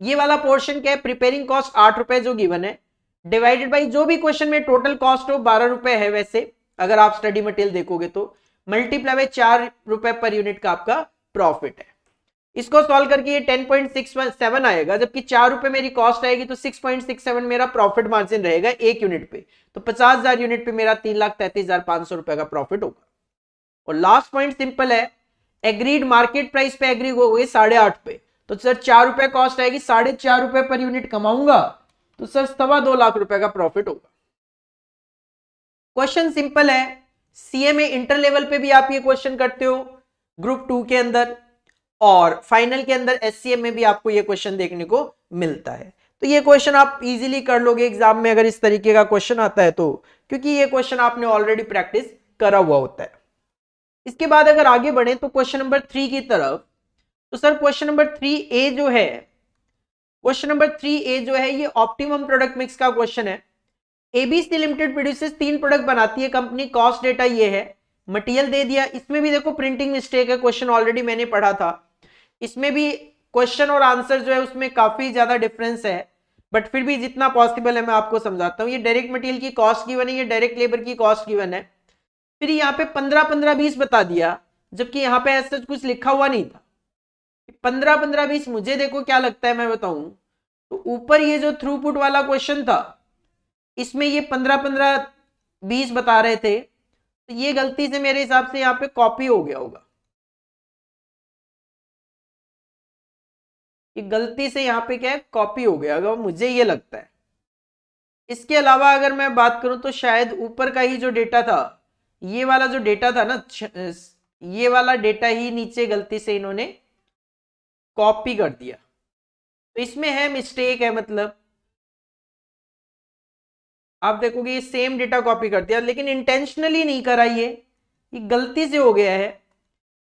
Speaker 1: ये वाला पोर्शन क्या है, प्रिपेयरिंग कॉस्ट 8 रुपए जो गिवन है, डिवाइडेड बाई जो भी क्वेश्चन में टोटल कॉस्ट हो 12 रुपए है वैसे अगर आप स्टडी मटेरियल देखोगे तो, मल्टीप्लाई बाई 4 रुपए पर यूनिट का आपका प्रॉफिट है। इसको सॉल्व करके ये 10.67 आएगा, जबकि 4 रुपए मेरी कॉस्ट आएगी तो 6.67 मेरा प्रॉफिट मार्जिन रहेगा एक यूनिट पे। तो 50,000 यूनिट पे मेरा 3,33,500 रुपए का प्रॉफिट होगा। और लास्ट पॉइंट सिंपल है, एग्रीड मार्केट प्राइस पे एग्री हो गई 8.5 पे, तो सर 4 रुपए कॉस्ट आएगी, 4.5 रुपए पर यूनिट कमाऊंगा तो सर 2.25 लाख रुपए का प्रॉफिट होगा। क्वेश्चन सिंपल है, सीएमए इंटर लेवल पे भी आप ये क्वेश्चन करते हो, ग्रुप 2 के अंदर, और फाइनल के अंदर एससीएम में भी आपको ये क्वेश्चन देखने को मिलता है। तो ये क्वेश्चन आप इजीली कर लोगे एग्जाम में अगर इस तरीके का क्वेश्चन आता है तो, क्योंकि ये क्वेश्चन आपने ऑलरेडी प्रैक्टिस करा हुआ होता है। इसके बाद अगर आगे बढ़े तो क्वेश्चन नंबर 3 की तरफ, तो सर क्वेश्चन नंबर 3A जो है, क्वेश्चन नंबर 3A जो है ये ऑप्टिमम प्रोडक्ट मिक्स का क्वेश्चन है। एबीसी लिमिटेड प्रोड्यूसेस 3 प्रोडक्ट बनाती है कंपनी, कॉस्ट डेटा ये है, मटेरियल दे दिया। इसमें भी देखो प्रिंटिंग मिस्टेक है, क्वेश्चन ऑलरेडी मैंने पढ़ा था, इसमें भी क्वेश्चन और आंसर जो है उसमें काफी ज्यादा डिफरेंस है, बट फिर भी जितना पॉसिबल है मैं आपको समझाता हूँ। ये डायरेक्ट मटेरियल की कॉस्ट गिवन है, ये डायरेक्ट लेबर की कॉस्ट गिवन है, फिर यहाँ पे 15-15-20 बता दिया, जबकि यहाँ पे ऐसा कुछ लिखा हुआ नहीं था। 15-15-20 मुझे देखो क्या लगता है मैं बताऊं, तो ऊपर ये जो थ्रूपुट वाला क्वेश्चन था इसमें ये 15-15-20 बता रहे थे, तो ये गलती से मेरे हिसाब से यहाँ पे कॉपी हो गया होगा, ये गलती से यहाँ पे क्या है कॉपी हो गया होगा, मुझे ये लगता है। इसके अलावा अगर मैं बात करूं तो शायद ऊपर का ही जो डेटा था, ये वाला जो डेटा था ना, ये वाला डेटा ही नीचे गलती से इन्होंने कॉपी कर दिया, तो इसमें है मिस्टेक है, मतलब आप देखोगे ये सेम डेटा कॉपी कर दिया, लेकिन इंटेंशनली नहीं करा, ये गलती से हो गया है।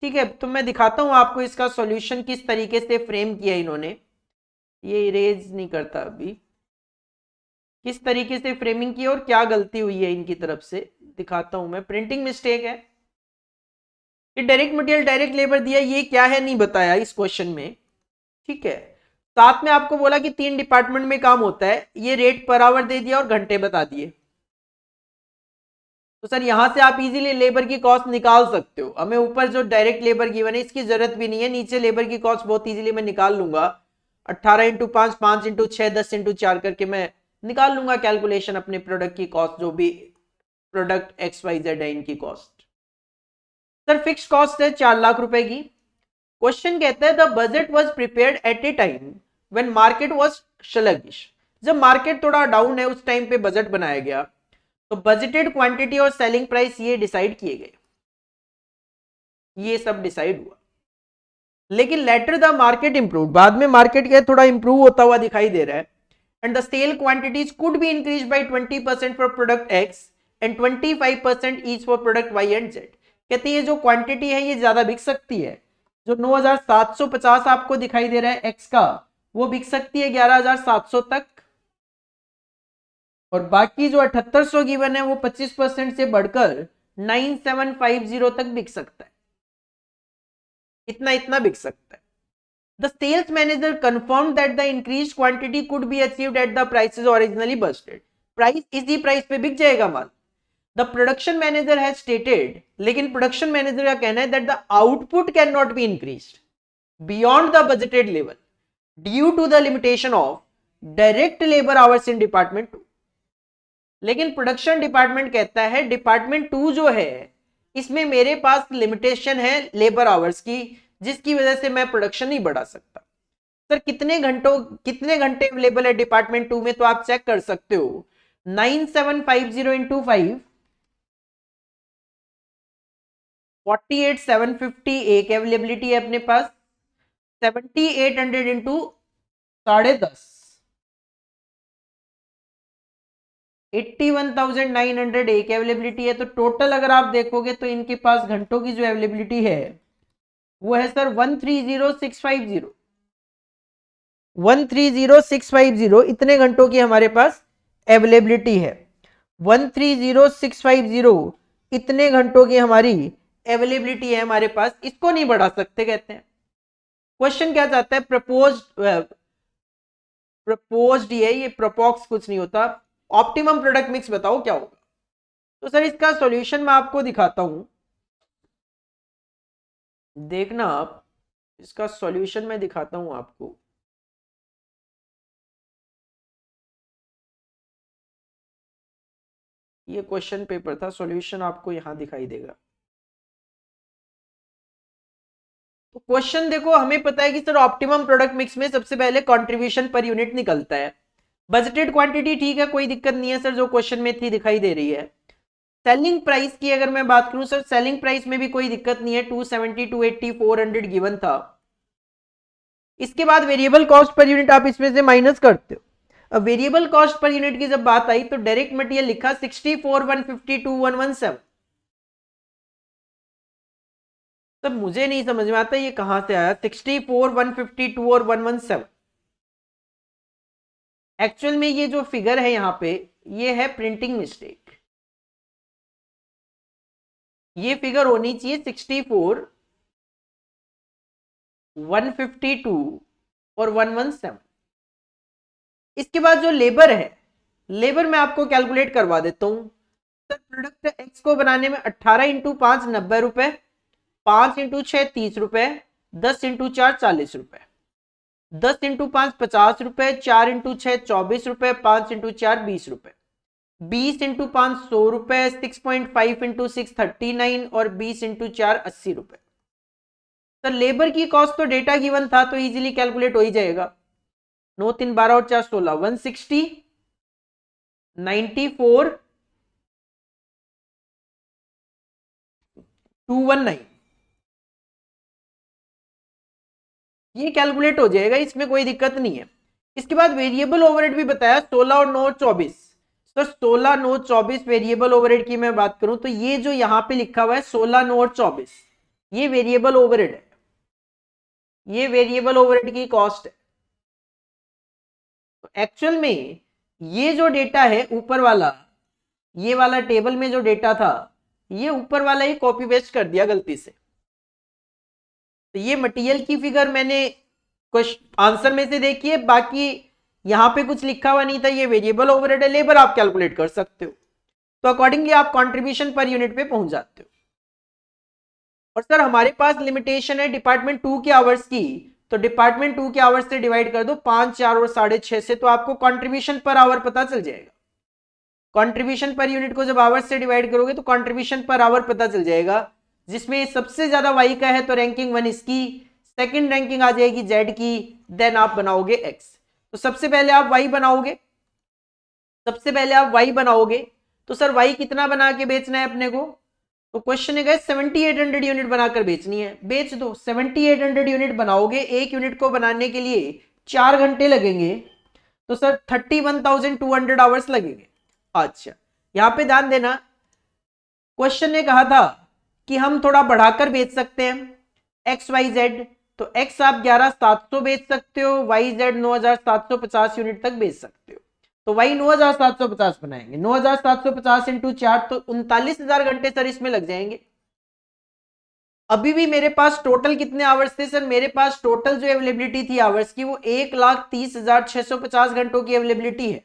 Speaker 1: ठीक है, तो मैं दिखाता हूं आपको इसका सॉल्यूशन किस तरीके से फ्रेम किया इन्होंने, ये इरेज नहीं करता अभी, किस तरीके से फ्रेमिंग की और क्या गलती हुई है इनकी तरफ से दिखाता हूं मैं। प्रिंटिंग मिस्टेक है, ये डायरेक्ट मटेरियल डायरेक्ट लेबर दिया, ये क्या है नहीं बताया इस क्वेश्चन में। ठीक है, साथ में आपको बोला कि 3 डिपार्टमेंट में काम होता है, ये रेट पर आवर दे दिया और घंटे बता दिए। तो सर यहां से आप इजीली लेबर की कॉस्ट निकाल सकते हो। हमें ऊपर जो डायरेक्ट लेबर गिवन है इसकी जरूरत भी नहीं है, नीचे लेबर की कॉस्ट बहुत इजीली मैं निकाल लूंगा, 18 × 5, 5 × 6, 10 × 4 करके मैं निकाल लूंगा कैलकुलेशन अपने प्रोडक्ट की कॉस्ट, जो भी प्रोडक्ट XYZ है इनकी कॉस्ट। सर फिक्स कॉस्ट है 4 लाख रुपए की। क्वेश्चन कहता है the budget was prepared at a time when market was sluggish. जब मार्केट थोड़ा डाउन है उस टाइम पे बजट बनाया गया, तो बजटेड क्वांटिटी और सेलिंग प्राइस ये डिसाइड किए गए, ये सब डिसाइड हुआ। लेकिन लेटर द मार्केट इंप्रूव, बाद में मार्केट क्या थोड़ा इंप्रूव होता हुआ दिखाई दे रहा है, and the sale quantities could be increase by 20% for product X and 25% each for product Y and Z. कहते हैं ये जो क्वांटिटी है ये ज्यादा बिक सकती है, जो 9,750 आपको दिखाई दे रहा है एक्स का, वो बिक सकती है 11,700 तक, और बाकी जो 7800 गिवन है वो 25% से बढ़कर 9750 तक बिक सकता है, इतना बिक सकता है। The sales manager confirm that the increase quantity could be achieved at the prices originally budgeted. Price इसी प्राइस पे बिक जाएगा माल। The production manager has stated, लेकिन प्रोडक्शन मैनेजर का कहना है that the output can not be increased beyond the budgeted level due to the limitation of direct labour hours in department 2। लेकिन प्रोडक्शन डिपार्टमेंट कहता है डिपार्टमेंट 2 जो है इसमें मेरे पास लिमिटेशन है लेबर आवर्स की, जिसकी वजह से मैं प्रोडक्शन नहीं बढ़ा सकता। सर कितने घंटे अवेलेबल है डिपार्टमेंट 2 में, तो आप चेक कर सकते हो 9750 इंटू 5 48,750 एक अवेलेबिलिटी है अपने पास, 7800 इंटू 10.5 81,900 एक अवेलेबिलिटी है। तो टोटल अगर आप देखोगे तो इनके पास घंटों की जो अवेलेबिलिटी है वो है सर 130650 130650 इतने घंटों की हमारे पास अवेलेबिलिटी है। 130650 इतने घंटों की हमारी अवेलेबिलिटी है हमारे पास, इसको नहीं बढ़ा सकते कहते हैं। क्वेश्चन क्या चाहता है, प्रपोज्ड ये प्रपोक्स कुछ नहीं होता, ऑप्टिमम प्रोडक्ट मिक्स बताओ क्या होगा। तो सर इसका सॉल्यूशन मैं आपको दिखाता हूं, देखना आप, इसका सॉल्यूशन मैं दिखाता हूं आपको। ये क्वेश्चन पेपर था, सॉल्यूशन आपको यहां दिखाई देगा। तो क्वेश्चन देखो, हमें पता है कि सर ऑप्टिमम प्रोडक्ट मिक्स में सबसे पहले कंट्रीब्यूशन पर यूनिट निकलता है। बजटेड क्वांटिटी ठीक है, कोई दिक्कत नहीं है सर, जो क्वेश्चन में थी दिखाई दे रही है। सेलिंग प्राइस की अगर मैं बात करूं सर, सेलिंग प्राइस में भी कोई दिक्कत नहीं है, 270 280 400 गिवन था। इसके बाद वेरिएबल कॉस्ट पर यूनिट आप इसमें से माइनस करते हो। अब वेरिएबल कॉस्ट पर यूनिट की जब बात आई तो डायरेक्ट मटेरियल लिखा 64 152 117। तब मुझे नहीं समझ में आता ये कहां से आया 64 152 और 117। एक्चुअल में ये जो फिगर है यहां पे ये है प्रिंटिंग मिस्टेक। ये फिगर होनी चाहिए 64 152 और 117। इसके बाद जो लेबर है, लेबर मैं आपको कैलकुलेट करवा देता हूं। सर प्रोडक्ट एक्स को बनाने में 18 इंटू 5 90 रुपए, 5 इंटू 6 30 रुपए, 10 इंटू 4 40 रुपए, 10 इंटू 5 50 रुपए, 4 इंटू 6 24 रुपए, 5 इंटू 4 20 रुपए, 20 इंटू 5 100 रुपए, 6.5 इंटू 6 39 और 20 इंटू 4 80 रुपए। सर लेबर की कॉस्ट तो डेटा गिवन था तो इजीली कैलकुलेट हो ही जाएगा। 9 3 12 और 4 16 160 94 219 ये कैलकुलेट हो जाएगा, इसमें कोई दिक्कत नहीं है। इसके बाद वेरिएबल ओवरहेड भी बताया 16 और 9 24। सर 16 9 24 वेरिएबल ओवरहेड की मैं बात करूं तो ये जो यहां पे लिखा हुआ है 16 9 और 24 ये वेरिएबल ओवरहेड है, ये वेरिएबल ओवरहेड की कॉस्ट है। तो एक्चुअल में ये जो डेटा है ऊपर वाला, ये वाला टेबल में जो डेटा था ये ऊपर वाला ही कॉपी पेस्ट कर दिया गलती से। तो ये मटेरियल की फिगर मैंने कुछ आंसर में से देखी है, बाकी यहां पे कुछ लिखा हुआ नहीं था, ये वेरिएबल ओवरहेड है, लेबर आप कैलकुलेट कर सकते हो। तो अकॉर्डिंगली आप कंट्रीब्यूशन पर यूनिट पे पहुंच जाते हो। और सर हमारे पास लिमिटेशन है डिपार्टमेंट 2 के आवर्स की, तो डिपार्टमेंट 2 के आवर्स से डिवाइड कर दो 5 4 और 6.5 से, तो आपको कंट्रीब्यूशन पर आवर पता चल जाएगा। कंट्रीब्यूशन पर यूनिट को जब आवर्स से डिवाइड करोगे तो कंट्रीब्यूशन पर आवर पता चल जाएगा, जिसमें सबसे ज्यादा वाई का है तो रैंकिंग 1 इसकी, सेकंड रैंकिंग आ जाएगी जेड की, देन आप बनाओगे एक्स। तो सबसे पहले आप वाई बनाओगे, सबसे पहले आप वाई बनाओगे। तो सर वाई कितना बना के बेचना है अपने को, तो क्वेश्चन है 7800 यूनिट बनाकर बेचनी है, बेच दो। 7800 यूनिट बनाओगे, एक यूनिट को बनाने के लिए 4 घंटे लगेंगे, तो सर 31,200 आवर्स लगेंगे। अच्छा यहां पे ध्यान देना, क्वेश्चन ने कहा था कि हम थोड़ा बढ़ाकर बेच सकते हैं एक्स वाई जेड, तो एक्स आप 11,700 बेच सकते हो, वाई जेड 9,750 यूनिट तक बेच सकते हो। तो वाई 9,750 बनाएंगे, 9,750 इंटू 4 तो 39,000 घंटे सर इसमें लग जाएंगे। अभी भी मेरे पास टोटल कितने आवर्स थे सर? मेरे पास टोटल जो अवेलेबिलिटी थी आवर्स की वो 1,30,650 घंटों की अवेलेबिलिटी है।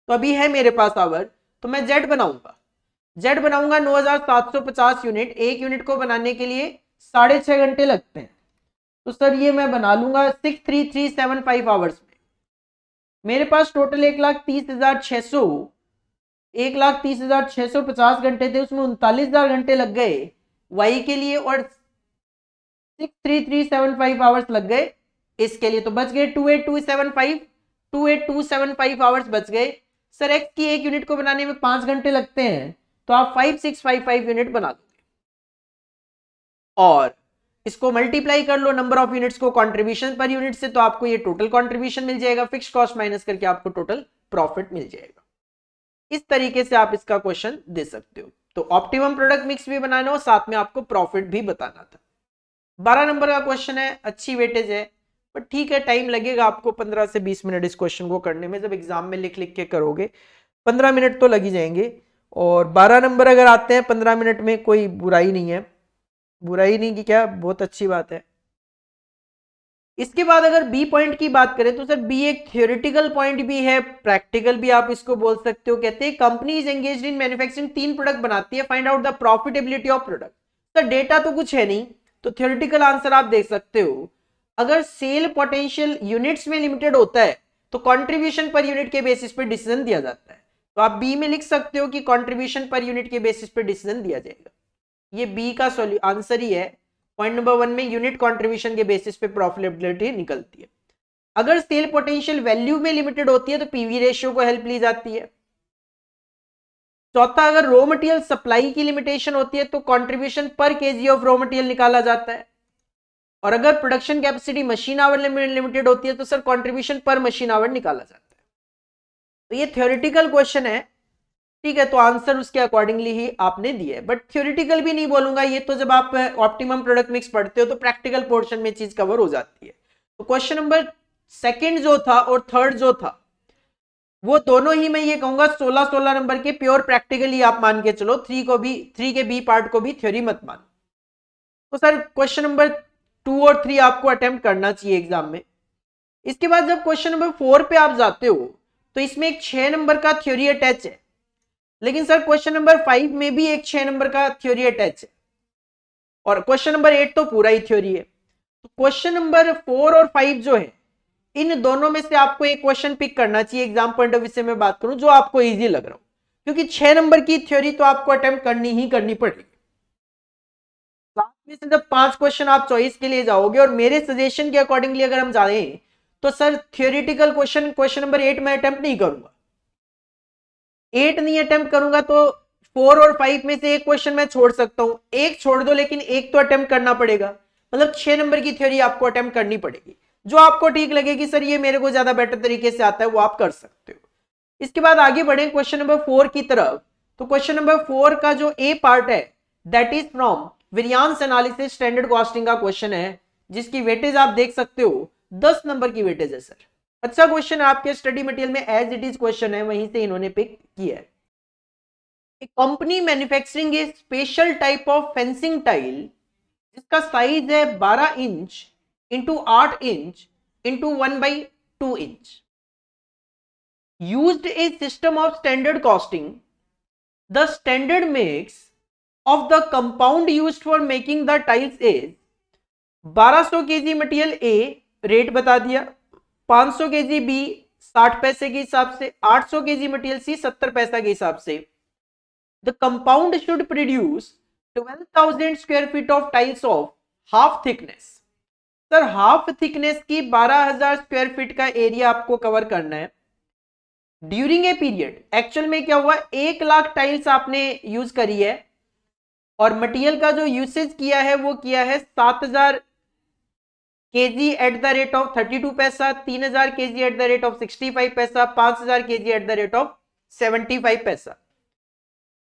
Speaker 1: तो अभी है मेरे पास आवर, तो मैं जेड बनाऊंगा। जेड बनाऊंगा 9,750 यूनिट। एक यूनिट को बनाने के लिए 6.5 घंटे लगते हैं। तो सर ये मैं बना लूंगा 63375 आवर्स में। मेरे पास टोटल 1,30,600 1,30,650 घंटे थे, उसमें 39,000 घंटे लग गए वाई के लिए और 63375 आवर्स लग गए इसके लिए। तो बच गए 28275 आवर्स बच गए। सर एक्स की एक यूनिट को बनाने में 5 घंटे लगते हैं, तो आप 5655 यूनिट बना दोगे और इसको मल्टीप्लाई कर लो नंबर ऑफ यूनिट्स को कंट्रीब्यूशन पर यूनिट से, तो आपको ये टोटल कंट्रीब्यूशन मिल जाएगा। फिक्स कॉस्ट माइनस करके आपको टोटल प्रॉफिट मिल जाएगा। इस तरीके से आप इसका क्वेश्चन दे सकते हो। तो ऑप्टिमम प्रोडक्ट मिक्स भी बनाना हो, साथ में आपको प्रॉफिट भी बताना था। 12 नंबर का क्वेश्चन है, अच्छी वेटेज है, पर ठीक है टाइम लगेगा आपको 15 से 20 मिनट इस क्वेश्चन को करने में। जब एग्जाम में लिख लिख के करोगे 15 मिनट तो लग ही जाएंगे। और 12 नंबर अगर आते हैं 15 मिनट में, कोई बुराई नहीं है, बुराई नहीं की क्या, बहुत अच्छी बात है। इसके बाद अगर बी पॉइंट की बात करें तो सर बी एक थियोरिटिकल पॉइंट भी है, प्रैक्टिकल भी आप इसको बोल सकते हो। कहते हैं company is engaged in manufacturing, 3 product बनाती है, find out the profitability of product. Sir data तो कुछ है नहीं, तो थियोरिटिकल आंसर आप देख सकते हो। अगर सेल पोटेंशियल यूनिट्स में लिमिटेड होता है तो कंट्रीब्यूशन पर यूनिट के बेसिस पे डिसीजन दिया जाता है। तो आप बी में लिख सकते हो कि कंट्रीब्यूशन पर यूनिट के बेसिस पे डिसीजन दिया जाएगा। ये बी का आंसर ही है। पॉइंट नंबर 1 में यूनिट कंट्रीब्यूशन के बेसिस पे प्रॉफिटेबिलिटी निकलती है। अगर सेल पोटेंशियल वैल्यू में लिमिटेड होती है तो पीवी रेशियो को हेल्प ली जाती है। चौथा, अगर रॉ मटेरियल सप्लाई की लिमिटेशन होती है तो कंट्रीब्यूशन पर केजी ऑफ रॉ मटेरियल निकाला जाता है। और अगर production capacity machine our limited होती है तो सर कंट्रीब्यूशन पर मशीन आवर निकाला जाता है। तो ये थ्योरेटिकल क्वेश्चन है, ठीक है, तो आंसर उसके अकॉर्डिंगली ही आपने दिए। बट थ्योरेटिकल भी नहीं बोलूंगा, ये तो जब आप ऑप्टिमम प्रोडक्ट मिक्स पढ़ते हो तो प्रैक्टिकल पोर्शन में चीज कवर हो जाती है। तो क्वेश्चन नंबर सेकंड जो था और थर्ड जो था वो दोनों ही मैं ये कहूंगा 16-16 नंबर के प्योर प्रैक्टिकली आप मान के चलो। 3 के बी पार्ट को भी थ्योरी मत मानो। तो सर क्वेश्चन नंबर 2 और 3 आपको अटेम्प्ट करना चाहिए एग्जाम में। इसके बाद जब क्वेश्चन नंबर 4 पे आप जाते हो तो इसमें एक 6 नंबर का थ्योरी अटैच है, लेकिन सर क्वेश्चन नंबर 5 में भी एक 6 नंबर का थ्योरी अटैच है और क्वेश्चन नंबर 8 तो पूरा ही थ्योरी है। तो क्वेश्चन नंबर 4 और 5 जो है इन दोनों में से आपको एक क्वेश्चन पिक करना चाहिए। एग्जाम पॉइंट ऑफ व्यू से मैं बात करूं जो आपको इजी लग रहा हो, क्योंकि 6 नंबर की थ्योरी तो आपको अटेम्प्ट करनी ही करनी पड़ेगी। साथ में से जब 5 क्वेश्चन आप चॉइस के लिए जाओगे और मेरे सजेशन के अकॉर्डिंगली अगर हम जाएं तो सर थियोरिटिकल क्वेश्चन नंबर 8 मैं अटेम्प्ट नहीं करूंगा। 8 नहीं अटेम्प्ट करूंगा तो 4 और 5 में से एक क्वेश्चन मैं छोड़ सकता हूं, एक छोड़ दो लेकिन एक तो अटेम्प्ट करना पड़ेगा। मतलब 6 नंबर की थ्योरी आपको अटेम्प्ट करनी पड़ेगी। जो आपको ठीक लगेगी सर ये मेरे को ज्यादा बेटर तरीके से आता है वो आप कर सकते हो। इसके बाद आगे बढ़े क्वेश्चन नंबर 4 की तरफ। तो क्वेश्चन नंबर 4 का जो ए पार्ट है that is from variance analysis standard costing का क्वेश्चन है, जिसकी वेटेज आप देख सकते हो 10 नंबर की वेटेज है सर। अच्छा क्वेश्चन है, आपके स्टडी मटेरियल में एज इट इज क्वेश्चन है, वहीं से इन्होंने पिक किया है। A company manufacturing a special type of fencing tile जिसका साइज है 12 inch into 8 inch into 1/2 inch, used a system of standard costing. The standard mix of the compound used for making the tiles is 1200 kg material a rate बता दिया, 500 kg B 60 पैसे के हिसाब से, 800 kg material सी 70 पैसा के हिसाब से। The compound should produce 12,000 square feet of tiles of half thickness. Sir half thickness की 12,000 स्क्वायर फीट का एरिया आपको कवर करना है ड्यूरिंग ए पीरियड। एक्चुअल में क्या हुआ, 1 लाख टाइल्स आपने यूज करी है और मटेरियल का जो यूसेज किया है वो किया है 7,000 KG at the rate of 32 पैसा, 3,000 KG at the rate of 65 पैसा, 5,000 KG at the rate of 75 पैसा।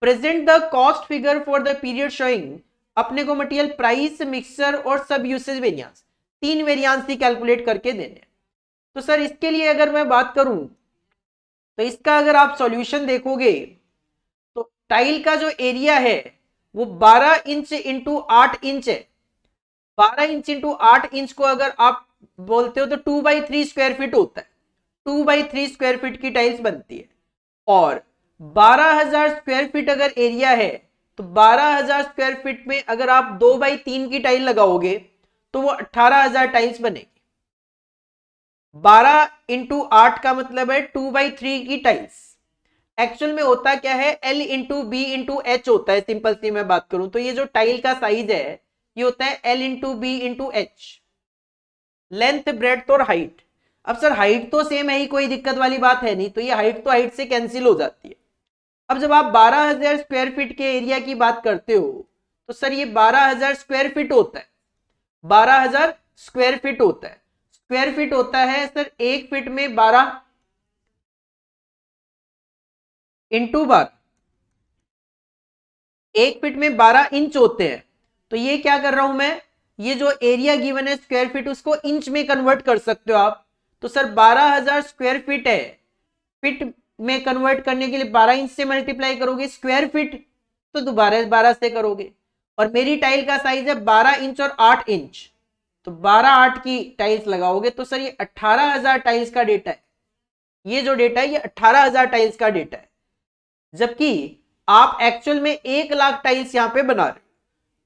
Speaker 1: Present the cost figure for the period showing. अपने को मटेरियल प्राइस, मिक्सचर और सब यूसेज वेरिएंस, 3 वेरिएंस ही कैलकुलेट करके देने। तो सर इसके लिए अगर मैं बात करूं तो इसका अगर आप सॉल्यूशन देखोगे तो टाइल का जो एरिया है वो 12 इंच इंटू 8 इंच है। 12 इंच इंटू 8 इंच को अगर आप बोलते हो तो 2/3 स्क्वायर फीट होता है। 2/3 स्क्वायर फीट की टाइल्स बनती है। और 12,000 स्क्वायर फीट अगर एरिया है तो 12,000 स्क्वायर फीट में अगर आप 2/3 की टाइल लगाओगे तो वो 18,000 टाइल्स बनेगी। 12 इंटू 8 का मतलब है 2/3 की टाइल्स। एक्चुअल में होता क्या है, L into B into H होता है। सिंपल सी मैं बात करूं तो ये जो टाइल का साइज है ये होता है L into B into H, length breadth और हाइट। अब सर हाइट तो सेम है ही, कोई दिक्कत वाली बात है नहीं, तो ये हाइट तो हाइट से कैंसिल हो जाती है। अब जब आप 12,000 स्क्वायर फीट के एरिया की बात करते हो तो सर ये 12,000 स्क्वायर फीट होता है। 12,000 स्क्वायर फीट होता है। स्क्वायर फीट होता है सर एक फीट में 12 इंटू 12, एक फीट में 12 इंच होते हैं। तो ये क्या कर रहा हूं मैं, ये जो एरिया गिवन है स्क्वायर फीट उसको इंच में कन्वर्ट कर सकते हो आप। तो सर 12,000 स्क्वायर फीट है, फीट में कन्वर्ट करने के लिए 12 इंच से मल्टीप्लाई करोगे, स्क्वायर फीट तो दोबारा 12 से करोगे। और मेरी टाइल का साइज है 12 इंच और 8 इंच, तो 12/8 की टाइल्स लगाओगे तो सर ये 18,000 टाइल्स का डेटा है। ये जो डेटा है ये 18,000 टाइल्स का डेटा है, जबकि आप एक्चुअल में 1 लाख टाइल्स यहां पे बना रहे हो।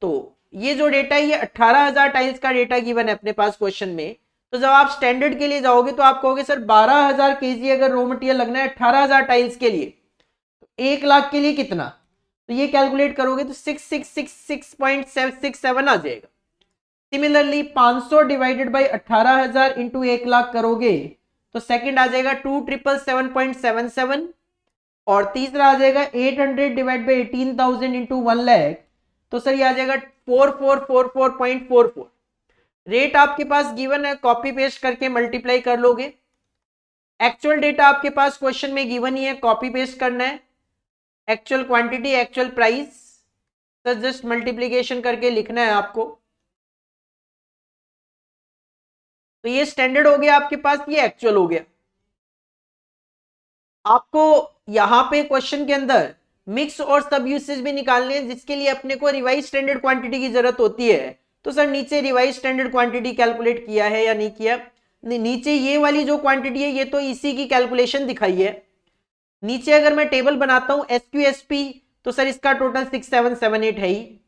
Speaker 1: तो ये जो डेटा है ये 18,000 टाइल्स का डेटा गिवन है अपने पास क्वेश्चन में। तो जब आप स्टैंडर्ड के लिए जाओगे तो आप कहोगे सर 12,000 केजी अगर रॉ मटेरियल लगना है 18,000 टाइल्स के लिए, तो 1 लाख के लिए कितना, तो ये कैलकुलेट करोगे तो 6666.67 आ जाएगा। Similarly 500 divided by 18,000 into 1 lakh करोगे तो सेकंड आ जाएगा 2,777.77, और तीसरा आ जाएगा 800 डिवाइड बाई 18,000 इंटू 1 लाख, तो सर ये आ जाएगा 4444.44। रेट आपके पास गिवन है, कॉपी पेस्ट करके मल्टीप्लाई कर लोगे। एक्चुअल डेटा आपके पास क्वेश्चन में गिवन ही है, कॉपी पेस्ट करना है। Actual quantity, actual price, sir just multiplication करके लिखना है आपको। तो ये स्टैंडर्ड हो गया आपके पास, ये एक्चुअल हो गया। आपको यहां पे क्वेश्चन के अंदर मिक्स और सब यूसेज भी निकालने हैं, जिसके लिए अपने को रिवाइज स्टैंडर्ड क्वांटिटी की जरूरत होती है। तो सर नीचे रिवाइज स्टैंडर्ड क्वांटिटी कैलकुलेट किया है या नहीं किया, नीचे ये वाली जो क्वांटिटी है ये तो इसी की कैलकुलेशन दिखाई है। नीचे अगर मैं टेबल बनाता हूं SQSP, तो सर इसका टोटल 6778 है ही।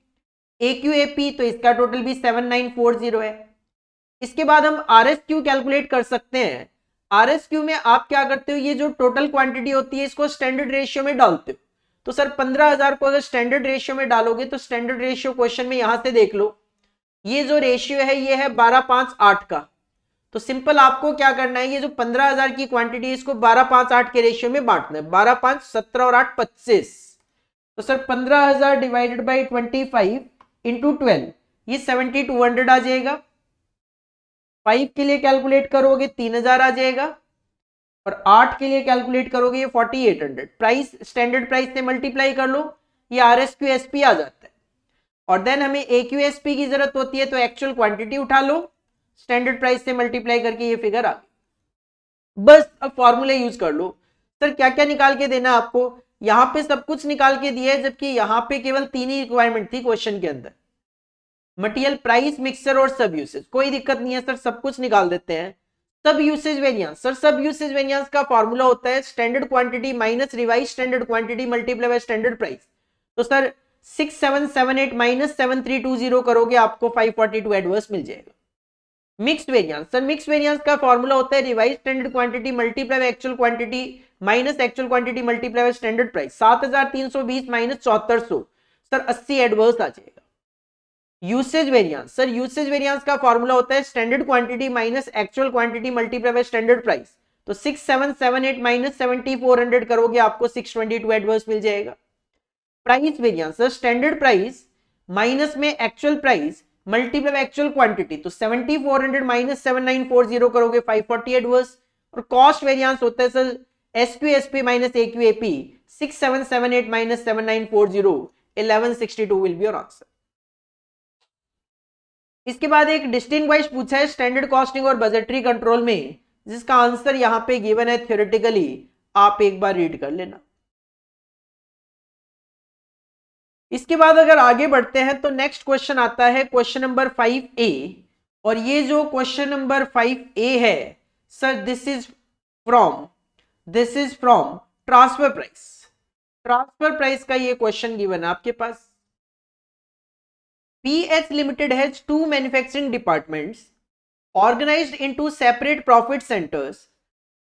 Speaker 1: AQAP तो इसका टोटल भी 7940 है। इसके बाद हम RSQ कैलकुलेट कर सकते हैं। RSQ में आप क्या करते हो, ये जो टोटल क्वांटिटी होती है इसको स्टैंडर्ड रेशियो में डालते हो। तो सर 15,000 को अगर स्टैंडर्ड रेशियो में डालोगे तो स्टैंडर्ड रेशियो क्वेश्चन में यहां से देख लो, ये जो रेशियो है ये है 12:5:8 का। तो सिंपल आपको क्या करना है, ये जो 15,000 की क्वांटिटी है इसको 12:5:8 के रेशियो में बांटना है। 12:5 17 और 8 25। तो सर 15,000 डिवाइडेड बाई 25 इंटू 12, ये 7200 आ जाएगा। 5 के लिए कैलकुलेट करोगे 3,000 आ जाएगा, और 8 के लिए कैलकुलेट करोगे ये 4800। प्राइस स्टैंडर्ड प्राइस से मल्टीप्लाई कर लो, ये RSQSP आ जाता है। और देन हमें AQSP की जरूरत होती है, तो एक्चुअल क्वांटिटी उठा लो, स्टैंडर्ड प्राइस से मल्टीप्लाई करके ये फिगर आ गई। बस अब फॉर्मूला यूज कर लो। सर क्या क्या निकाल के देना आपको, यहां पे सब कुछ निकाल के दिया है, जबकि यहां पे केवल 3 ही रिक्वायरमेंट थी क्वेश्चन के अंदर, मटेरियल, प्राइस, मिक्सर और सब यूसेज। कोई दिक्कत नहीं है सर, सब कुछ निकाल देते हैं। Sub usage variance, sir sub usage variance का फॉर्मूला होता है standard quantity minus revise standard quantity multiply by standard price. तो सर 6778 माइनस 7320 करोगे आपको 542 एडवर्स मिल जाएगा। Mixed variance, sir mix variance का फॉर्मूला होता है revise standard quantity multiply by actual quantity minus actual quantity multiply by standard price. 7320 minus 7400, sir 80 adverse आ जाएगा। Usage variance, sir usage variance का फॉर्मूला होता है standard quantity minus actual quantity multiply by standard price. तो 6778 minus 7400 करोगे आपको 622 adverse मिल जाएगा। Price variance, sir standard price minus में actual price multiply by actual quantity, तो 7400 माइनस 7940 करोगे 540 एडवर्स। और कॉस्ट वेरिएंस होता है sir SQSP minus AQAP, 6778 minus 7940, 1162 will be your answer. इसके बाद एक डिस्टिंग्विश पूछा है स्टैंडर्ड कॉस्टिंग और बजटरी कंट्रोल में, जिसका आंसर यहां पे गिवन है थ्योरेटिकली, आप एक बार रीड कर लेना। इसके बाद अगर आगे बढ़ते हैं तो नेक्स्ट क्वेश्चन आता है क्वेश्चन नंबर 5A, और ये जो क्वेश्चन नंबर 5A है sir, this is from transfer price. Transfer price का ये क्वेश्चन गिवन है आपके पास। PS Limited has two manufacturing departments organized into separate profit centers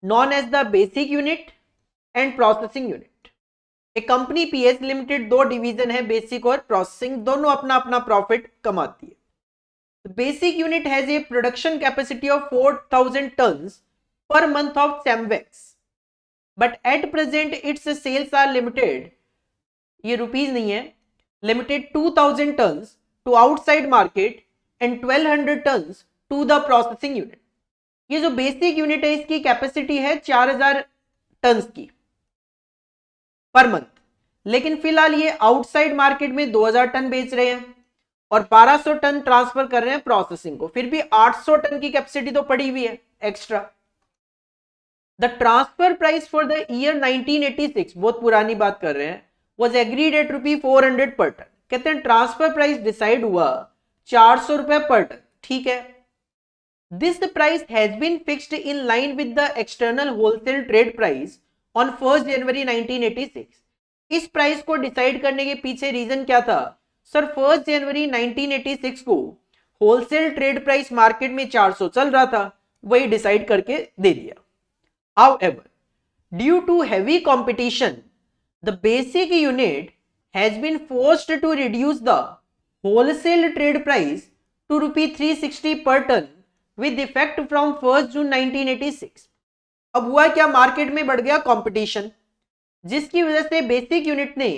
Speaker 1: known as the basic unit and processing unit. एक company PS Limited दो division है, basic और processing, दोनों अपना अपना प्रॉफिट कमाती है। Basic unit has a production capacity of 4000 tons per month of Semvex, but at present its sales are limited, ये रुपीज नहीं है, limited 2000 tons to outside market and 1200 tons to the processing unit. ये जो basic unit है इसकी capacity है 4000 turns की per month, लेकिन फिलहाल ये आउटसाइड मार्केट में 2000 टन बेच रहे हैं और 1200 टन ट्रांसफर कर रहे हैं प्रोसेसिंग को, फिर भी 800 टन की कैपेसिटी तो पड़ी हुई है extra. The transfer price for the year 1986, बहुत पुरानी बात कर रहे हैं, वॉज एग्रीड एट ₹400 पर टन। कहते हैं ट्रांसफर प्राइस डिसाइड हुआ 400 रुपए पर टन, ठीक है। This price has been fixed in line with the external wholesale trade price on 1 January 1986। इस प्राइस को डिसाइड करने के पीछे रीजन क्या था सर? 1 जनवरी 1986 को होलसेल ट्रेड प्राइस मार्केट में 400 चल रहा था, वही डिसाइड करके दे दिया। However, due to heavy competition, the basic unit has been forced to reduce the wholesale trade price to ₹360 per ton with effect from 1 June 1986। अब हुआ क्या, मार्केट में बढ़ गया कंपटीशन, जिसकी वजह से बेसिक यूनिट ने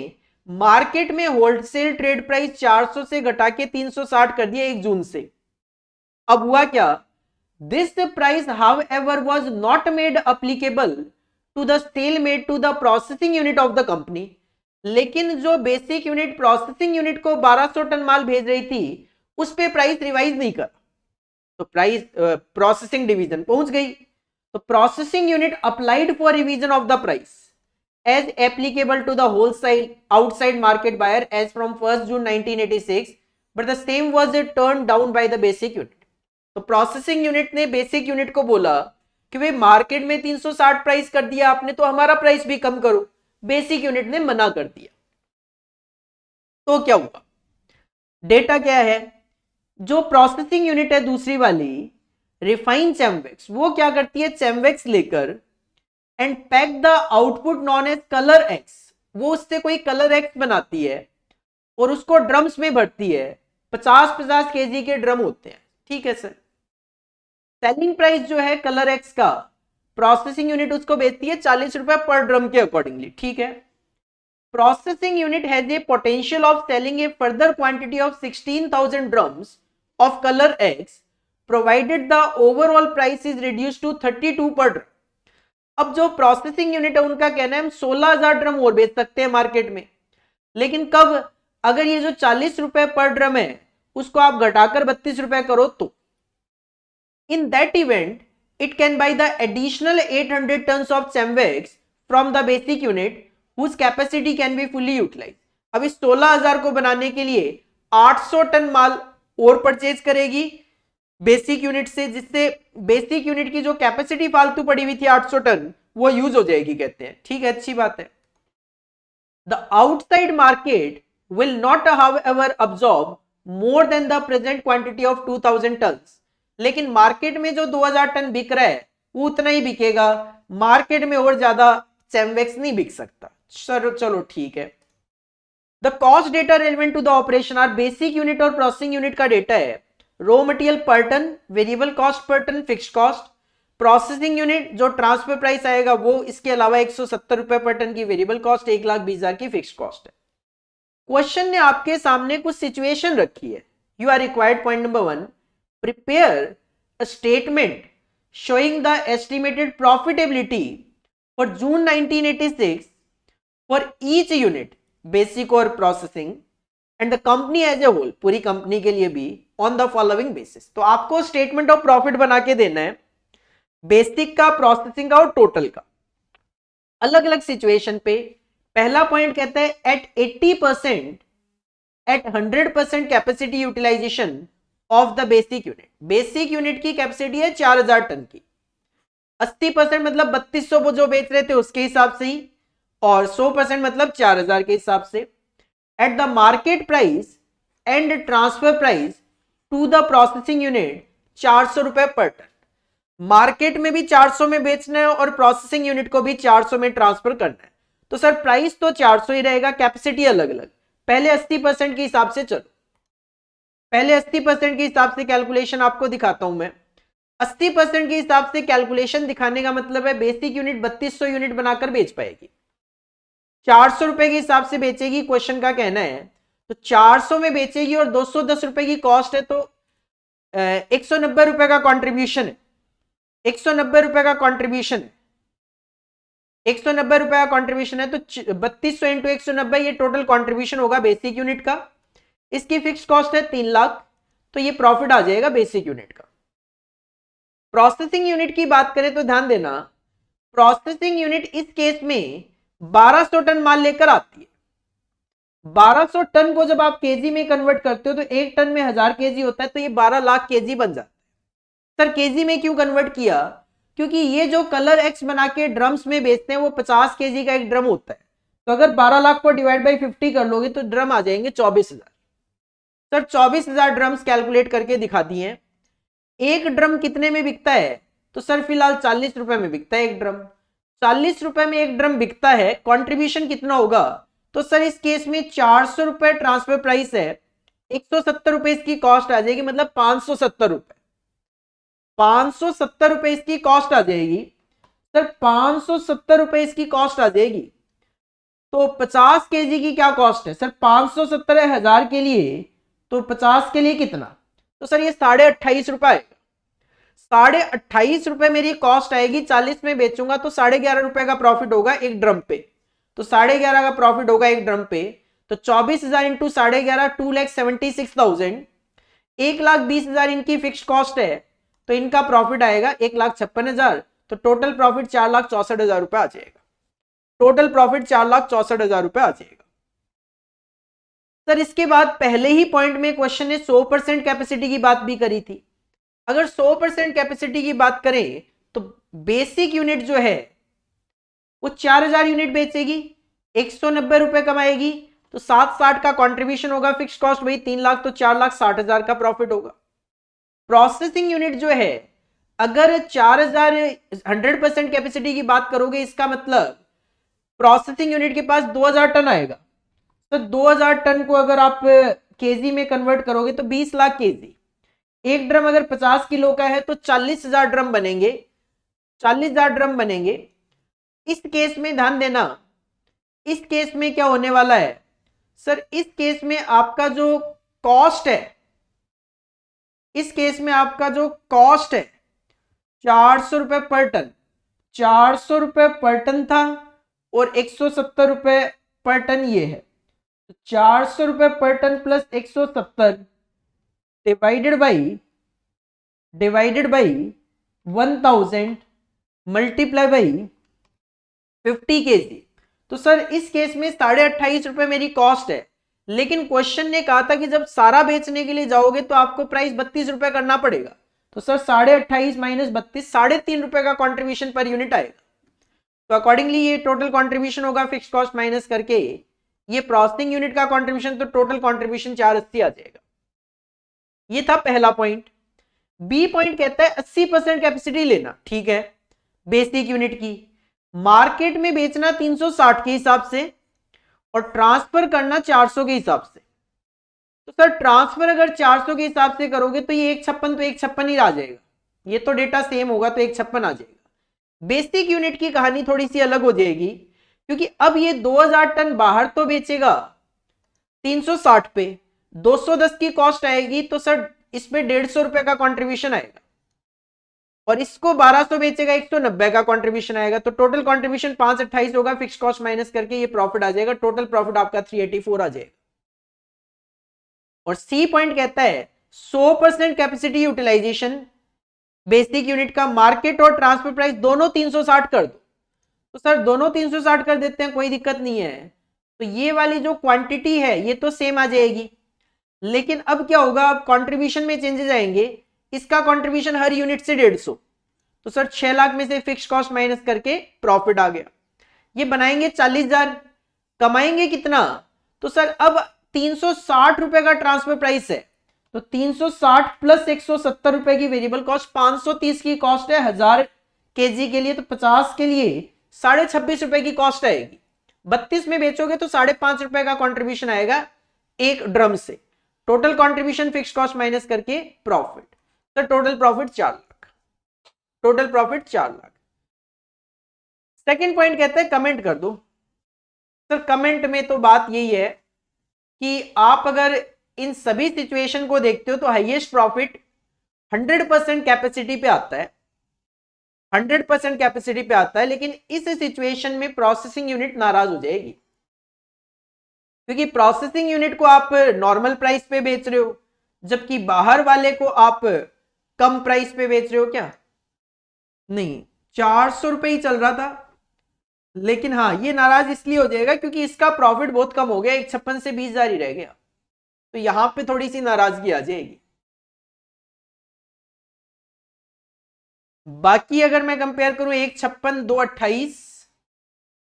Speaker 1: मार्केट में होलसेल ट्रेड प्राइस 400 से घटा के 360 कर दिया 1 जून से। अब हुआ क्या, this price however was not made applicable to the sale made to the processing unit of the company। लेकिन जो बेसिक यूनिट प्रोसेसिंग यूनिट को 1200 टन माल भेज रही थी उस पे प्राइस रिवाइज नहीं कर, तो प्राइस प्रोसेसिंग डिवीजन पहुंच गई, तो processing unit applied for revision of the price as applicable to the wholesale outside market buyer as from 1st June 1986, but the same was turned down by the basic unit। तो processing unit ने basic unit को बोला कि भाई market में 360 price कर दिया आपने, तो हमारा प्राइस भी कम करो। बेसिक यूनिट ने मना कर दिया। तो क्या हुआ, डेटा क्या है, जो प्रोसेसिंग यूनिट है दूसरी वाली रिफाइन चैमवेक्स, वो क्या करती है, चैमवेक्स लेकर and pack the output known as colour X, वो उससे कोई कलर एक्स बनाती है और उसको ड्रम्स में भरती है। 50-50 केजी के ड्रम होते हैं, ठीक है सर। सेलिंग प्राइस जो है कलर एक्स का, प्रोसेसिंग यूनिट उसको बेचती है 40 रुपए पर ड्रम के अकॉर्डिंगली, ठीक है। Processing unit has a potential of selling a further quantity of 16,000 drums of colour X provided the overall price is reduced to 32 per drum. अब जो प्रोसेसिंग यूनिट है उनका कहना है हम 16,000 ड्रम और बेच सकते हैं मार्केट में, लेकिन कब, अगर ये जो 40 रुपए पर ड्रम है उसको आप घटाकर 32 रुपए करो तो। In that event it can buy the additional 800 tons of Chemvex from the basic unit whose capacity can be fully utilise. अब इस 16,000 को बनाने के लिए 800 टन माल और परचेज करेगी बेसिक यूनिट से, जिससे बेसिक यूनिट की जो कैपेसिटी फालतू पड़ी हुई थी 800 टन वो यूज हो जाएगी, कहते हैं, ठीक है, अच्छी बात है। The outside market will not however absorb more than the present quantity of 2000 tons. लेकिन मार्केट में जो 2000 टन बिक रहा है वो उतना ही बिकेगा, मार्केट में और ज्यादा चैमवेक्स नहीं बिक सकता। चलो ठीक है। The cost data relevant to the operation are basic unit और प्रोसेसिंग यूनिट का डेटा है raw material per ton, variable cost per ton, fixed cost. Processing unit जो ट्रांसफर प्राइस आएगा वो इसके अलावा 170 रुपए पर टन की वेरिएबल कॉस्ट, 1,20,000 की फिक्स्ड कॉस्ट है। क्वेश्चन ने आपके सामने कुछ सिचुएशन रखी है। You are required, point number 1, prepare a statement showing the estimated profitability for June 1986 for each unit basic और processing and the company as a whole, पूरी कंपनी के लिए भी, ऑन द फॉलोइंग बेसिस। तो आपको statement of profit बना के देना है बेसिक का, प्रोसेसिंग का और टोटल का, अलग अलग सिचुएशन पे। पहला पॉइंट कहता है at 80% at 100% capacity utilization of the basic unit. Basic unit की कैपेसिटी है 4000 टन की, 80% मतलब 3200 वो जो बेच रहे थे उसके हिसाब से ही, और 100% मतलब 4000 के हिसाब से। At the market price and transfer price to the processing unit 400 रुपए पर टन। मार्केट में भी 400 में बेचना है और प्रोसेसिंग यूनिट को भी 400 में ट्रांसफर करना है, तो सर प्राइस तो 400 ही रहेगा, कैपेसिटी अलग अलग। पहले 80% के हिसाब से चलो, पहले 80% के हिसाब से कैलकुलेशन आपको दिखाता हूं मैं। 80% के हिसाब से कैलकुलेशन दिखाने का मतलब है बेसिक यूनिट 3200 यूनिट बनाकर बेच पाएगी, 400 रुपए के हिसाब से बेचेगी, क्वेश्चन का कहना है। तो 400 में बेचेगी और 210 रुपए की कॉस्ट है, तो 190 रुपए का कॉन्ट्रीब्यूशन है, 190 रुपए का कॉन्ट्रीब्यूशन है, 190 रुपए का कॉन्ट्रीब्यूशन है। तो 3200 इंटू 190 ये टोटल कॉन्ट्रीब्यूशन होगा बेसिक यूनिट का। इसकी फिक्स कॉस्ट है 3 लाख, तो ये प्रॉफिट आ जाएगा बेसिक यूनिट का। प्रोसेसिंग यूनिट की बात करें तो ध्यान देना, प्रोसेसिंग यूनिट इस केस में 1200 टन माल लेकर आती है। 1200 टन को जब आप केजी में कन्वर्ट करते हो तो एक टन में 1000 केजी होता है, तो ये 12 लाख केजी बन जाता है। सर केजी में क्यों कन्वर्ट किया? क्योंकि ये जो कलर एक्स बना के ड्रम्स में बेचते हैं वो 50 केजी का एक ड्रम होता है, तो अगर 12 लाख को डिवाइड बाई 50 कर लोगे तो ड्रम आ जाएंगे 24,000। सर 24,000 ड्रम्स कैलकुलेट करके दिखा दिए हैं। एक ड्रम कितने में बिकता है? तो सर फिलहाल 40 रुपए में बिकता है एक ड्रम। 40 रुपए में एक ड्रम बिकता है, कंट्रीब्यूशन कितना होगा? तो सर इस केस में 400 रुपए ट्रांसफर प्राइस है, 170 रुपए इसकी कॉस्ट आ जाएगी, मतलब 570 रुपए, 570 रुपए इसकी कॉस्ट आ जाएगी। सर 570 रुपए इसकी कॉस्ट आ जाएगी, तो 50 केजी की क्या कॉस्ट है? सर 570 है 1000 के लिए, तो 50 के लिए कितना? तो सर ये 28.5 रुपए आएगा, 28.5 रुपए मेरी कॉस्ट आएगी। 40 में बेचूंगा तो 11.5 रुपए का प्रॉफिट होगा एक ड्रम पे, तो 11.5 का प्रॉफिट होगा एक ड्रम पे। तो 24,000 इंटू 11.5 2,76,000, 1,20,000 इनकी फिक्स कॉस्ट है, तो इनका प्रॉफिट आएगा 1,56,000। तो टोटल प्रॉफिट 4,64,000 रुपए आ जाएगा, टोटल प्रॉफिट 4,64,000 रुपए आ जाएगा। सर इसके बाद पहले ही पॉइंट में क्वेश्चन ने 100% कैपेसिटी की बात भी करी थी। अगर 100% कैपेसिटी की बात करें तो बेसिक यूनिट जो है वो 4,000 यूनिट बेचेगी, 190 रुपए कमाएगी, तो 760 का कंट्रीब्यूशन होगा, फिक्स कॉस्ट वही 3 लाख, तो 4,60,000 का प्रॉफिट होगा। प्रोसेसिंग यूनिट जो है, अगर 4,000 100% कैपेसिटी की बात करोगे, इसका मतलब प्रोसेसिंग यूनिट के पास 2,000 टन आएगा। तो 2,000 टन को अगर आप केजी में कन्वर्ट करोगे तो 20 लाख केजी। एक ड्रम अगर 50 किलो का है तो 40,000 ड्रम बनेंगे, 40,000 ड्रम बनेंगे। इस केस में ध्यान देना, इस केस में क्या होने वाला है? सर इस केस में आपका जो कॉस्ट है, इस केस में आपका जो कॉस्ट है 400 रुपए पर टन, 400 रुपए पर टन था, और 170 रुपए पर टन ये है। 400 रुपए per ton plus 170 divided by 1000 multiply by 50 kg. तो सर इस केस में 28.5 रुपए मेरी कॉस्ट है, लेकिन क्वेश्चन ने कहा था कि जब सारा बेचने के लिए जाओगे तो आपको प्राइस 32 रुपए करना पड़ेगा। तो सर 28.5 माइनस 32, 3.5 रुपए का कॉन्ट्रीब्यूशन पर यूनिट आएगा। तो अकॉर्डिंगली ये टोटल कॉन्ट्रीब्यूशन होगा फिक्स कॉस्ट माइनस करके, ये प्रोसेसिंग यूनिट का कंट्रीब्यूशन, तो टोटल कंट्रीब्यूशन 480 आ जाएगा। ये था पहला पॉइंट। बी पॉइंट कहता है 80% कैपेसिटी लेना, ठीक है, बेसिक यूनिट की, मार्केट में बेचना 360 के हिसाब से और ट्रांसफर करना 400 के हिसाब से। तो सर ट्रांसफर अगर 400 के हिसाब से करोगे तो ये 156 तो 156 ही आ जाएगा, ये तो डेटा सेम होगा तो 156 आ जाएगा। बेसिक यूनिट की कहानी थोड़ी सी अलग हो जाएगी, क्योंकि अब ये 2000 टन बाहर तो बेचेगा 360 पे, 210 की कॉस्ट आएगी, तो सर इसमें 150 रुपए का कंट्रीब्यूशन आएगा, और इसको 1200 बेचेगा, 190 का कंट्रीब्यूशन आएगा। तो टोटल कंट्रीब्यूशन 528 होगा, फिक्स कॉस्ट माइनस करके ये प्रॉफिट आ जाएगा, टोटल प्रॉफिट आपका 384 आ जाएगा। और सी पॉइंट कहता है 100% कैपेसिटी यूटिलाइजेशन बेसिक यूनिट का, मार्केट और ट्रांसफर प्राइस दोनों 360 कर दो। तो सर दोनों 360 कर देते हैं, कोई दिक्कत नहीं है। तो ये वाली जो क्वांटिटी है ये तो सेम आ जाएगी, लेकिन अब क्या होगा, अब कंट्रीब्यूशन में चेंजेस आएंगे। इसका कंट्रीब्यूशन हर यूनिट से 150, तो सर 6 लाख में से फिक्स कॉस्ट माइनस करके प्रॉफिट आ गया। ये बनाएंगे 40,000, कमाएंगे कितना, तो सर अब 360 रुपए का ट्रांसफर प्राइस है, तो 360 प्लस 170 रुपए की वेरिएबल कॉस्ट, 530 की कॉस्ट है 1000 केजी के लिए, तो 50 के लिए 26.5 रुपए की कॉस्ट आएगी। 32 में बेचोगे तो 5.5 रुपए का कंट्रीब्यूशन आएगा एक ड्रम से। Total contribution fix cost minus करके प्रॉफिट, तो total profit 4 lakh, total profit 4 lakh. Second point कहता है कमेंट कर दो। सर कमेंट में तो बात यही है कि आप अगर इन सभी सिचुएशन को देखते हो तो हाईएस्ट प्रॉफिट 100% कैपेसिटी पे आता है, 100% कैपेसिटी पे आता है, लेकिन इस सिचुएशन में प्रोसेसिंग यूनिट नाराज हो जाएगी, क्योंकि प्रोसेसिंग यूनिट को आप नॉर्मल प्राइस पे बेच रहे हो, जबकि बाहर वाले को आप कम प्राइस पे बेच रहे हो। क्या नहीं, 400 रुपए ही चल रहा था, लेकिन हाँ ये नाराज इसलिए हो जाएगा क्योंकि इसका प्रॉफिट बहुत कम हो गया, 156 से 20,000 ही रह गया, तो यहां पे थोड़ी सी नाराजगी आ जाएगी। बाकी अगर मैं कंपेयर करूं 156 228,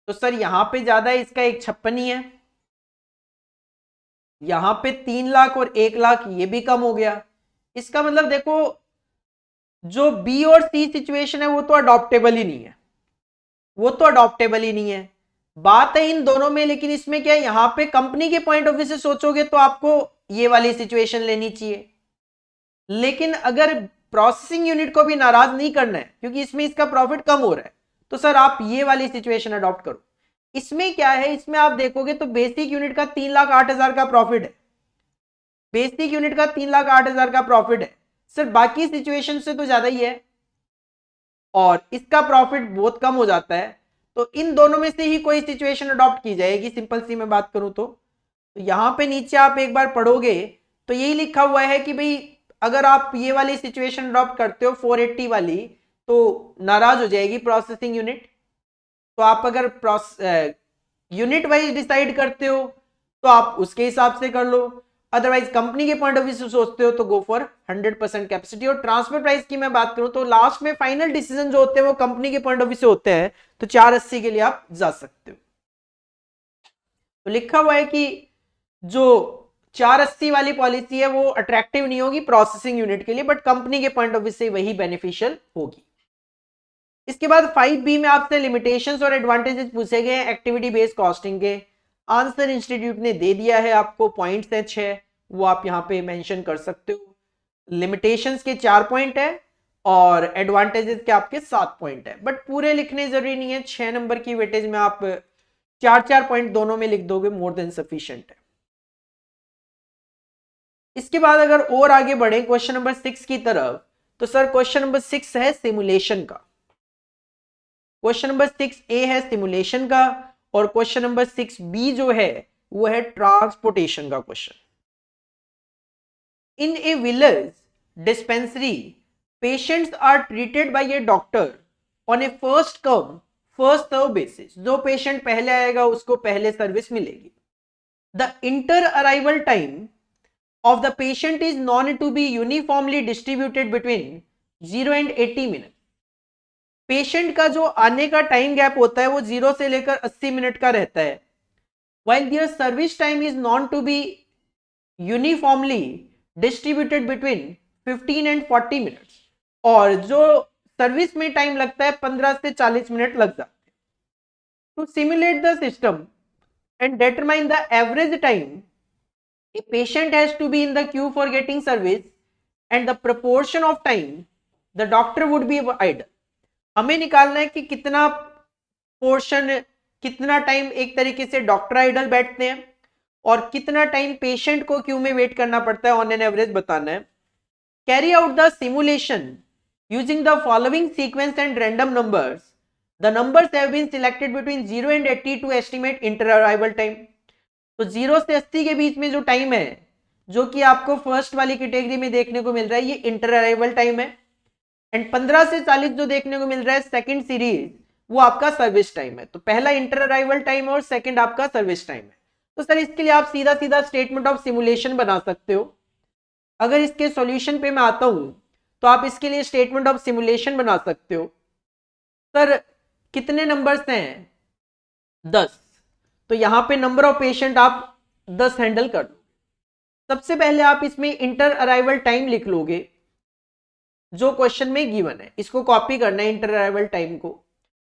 Speaker 1: तो सर यहां पे ज्यादा है, इसका 156 ही है। यहां पे 3 लाख और 1 लाख ये भी कम हो गया। इसका मतलब देखो जो बी और सी सिचुएशन है वो तो अडॉप्टेबल ही नहीं है, वो तो अडॉप्टेबल ही नहीं है। बात है इन दोनों में, लेकिन इसमें क्या है, यहां पे कंपनी के पॉइंट ऑफ व्यू से सोचोगे तो आपको ये वाली सिचुएशन लेनी चाहिए, लेकिन अगर प्रोसेसिंग यूनिट को भी नाराज नहीं करना है क्योंकि इसमें इसका प्रॉफिट कम हो रहा है, तो सर आप ये वाली सिचुएशन अडॉप्ट करो। इसमें क्या है, इसमें आप देखोगे तो बेसिक यूनिट का 3,08,000 का प्रॉफिट है, बेसिक यूनिट का 3,08,000 का प्रॉफिट है। सर बाकी सिचुएशन से तो ज्यादा ही है और इसका प्रॉफिट बहुत कम हो जाता है, तो इन दोनों में से ही कोई सिचुएशन अडॉप्ट की जाएगी। सिंपल सी मैं बात करूं तो यहां पे नीचे आप एक बार पढ़ोगे तो यही लिखा हुआ है कि भाई अगर आप ये वाली सिचुएशन अडॉप्ट करते हो 480 वाली, तो नाराज हो जाएगी प्रोसेसिंग यूनिट। तो आप अगर यूनिट वाइज डिसाइड करते हो तो आप उसके हिसाब से कर लो, अदरवाइज कंपनी के पॉइंट ऑफ व्यू से सोचते हो तो गो फॉर 100% कैपेसिटी। और ट्रांसफर प्राइस की मैं बात करूं तो लास्ट में फाइनल डिसीजन जो होते हैं वो कंपनी के पॉइंट ऑफ व्यू से होते हैं, तो 480 के लिए आप जा सकते हो। तो लिखा हुआ है कि जो 480 वाली पॉलिसी है वो अट्रैक्टिव नहीं होगी प्रोसेसिंग यूनिट के लिए, बट कंपनी के पॉइंट ऑफ व्यू से वही बेनिफिशियल होगी। इसके बाद 5B में आपसे लिमिटेशंस और एडवांटेजेस पूछे गए हैं एक्टिविटी बेस्ड कॉस्टिंग के। आंसर इंस्टीट्यूट ने दे दिया है आपको, पॉइंट्स हैं 6, वो आप यहाँ पे मेंशन कर सकते हो। लिमिटेशंस के 4 पॉइंट है और एडवांटेजेस के आपके 7 पॉइंट है, बट पूरे लिखने जरूरी नहीं है। 6 नंबर की वेटेज में आप 4-4 पॉइंट दोनों में लिख दोगे, मोर देन सफिशिएंट है। इसके बाद अगर और आगे बढ़े क्वेश्चन नंबर 6 की तरफ, तो सर क्वेश्चन नंबर 6 है सिमुलेशन का। क्वेश्चन नंबर 6A है सिमुलेशन का और क्वेश्चन नंबर 6B जो है वो है ट्रांसपोर्टेशन का question. In a village dispensary patients are treated by a doctor on a first come first serve basis. जो पेशेंट पहले आएगा उसको पहले सर्विस मिलेगी। The inter arrival time of the patient is known to be uniformly distributed between 0 and 80 minutes. Patient का जो आने का टाइम गैप होता है वो 0 से लेकर 80 मिनट का रहता है, while their service time is known to be uniformly distributed between 15 and 40 minutes. और जो सर्विस में टाइम लगता है 15 से 40 मिनट लग जाते हैं। To simulate the system and determine the average time a patient has to be in the queue for getting service and the proportion of time the doctor would be idle. हमें निकालना है कि कितना portion, कितना time एक तरीके से doctor idol बैठते हैं और कितना टाइम पेशेंट को क्यू में वेट करना पड़ता है, ऑन एन एवरेज बताना है। Carry out the simulation using the following sequence and random numbers. The numbers have been selected between 0 and 80 to estimate inter arrival time. तो 0 से 80 के बीच में जो टाइम है जो कि आपको फर्स्ट वाली कैटेगरी में देखने को मिल रहा है ये इंटर अराइवल टाइम है, एंड 15 से 40 जो देखने को मिल रहा है सेकंड सीरीज, वो आपका सर्विस टाइम है। तो पहला इंटर अराइवल टाइम और सेकंड आपका सर्विस टाइम है। तो सर इसके लिए आप सीधा सीधा स्टेटमेंट ऑफ सिमुलेशन बना सकते हो। अगर इसके सॉल्यूशन पे मैं आता हूं तो आप इसके लिए स्टेटमेंट ऑफ सिमुलेशन बना सकते हो। सर कितने नंबर्स हैं? 10। तो यहां पे नंबर ऑफ पेशेंट आप 10 हैंडल कर लो। सबसे पहले आप इसमें इंटर अराइवल टाइम लिख लोगे जो क्वेश्चन में गिवन है, इसको कॉपी करना है इंटर अराइवल टाइम को।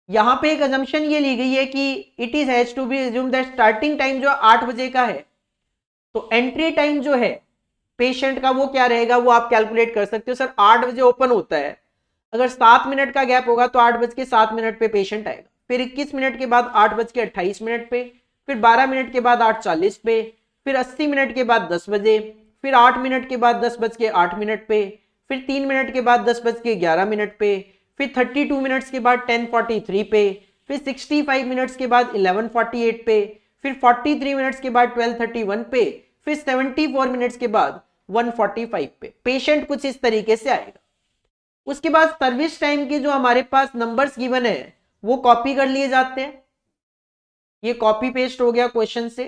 Speaker 1: यहां पे एक अजम्पशन ये ली गई है कि it is has to be assumed that starting time जो 8 बजे का है, तो एंट्री टाइम जो है पेशेंट का वो क्या रहेगा वो आप कैलकुलेट कर सकते हो। सर 8 बजे ओपन होता है, अगर 7 मिनट का गैप होगा तो 8:07 पे पेशेंट आएगा, फिर 21 मिनट के बाद 8:28 पे, फिर 12 मिनट के बाद 8:40 पे, फिर 80 मिनट के बाद 10 बजे, फिर 8 मिनट के बाद 10:08 पे, फिर 3 मिनट के बाद 10:11 पे, फिर 32 मिनट्स के बाद 10:43 पे, फिर 65 मिनट्स के बाद 11:48 पे, फिर 43 मिनट्स के बाद 12:31 पे, फिर 74 मिनट्स के बाद 1:45 पे पेशेंट कुछ इस तरीके से आएगा। उसके बाद सर्विस टाइम के जो हमारे पास नंबर्स गिवन है वो कॉपी कर लिए जाते हैं। ये कॉपी पेस्ट हो गया क्वेश्चन से।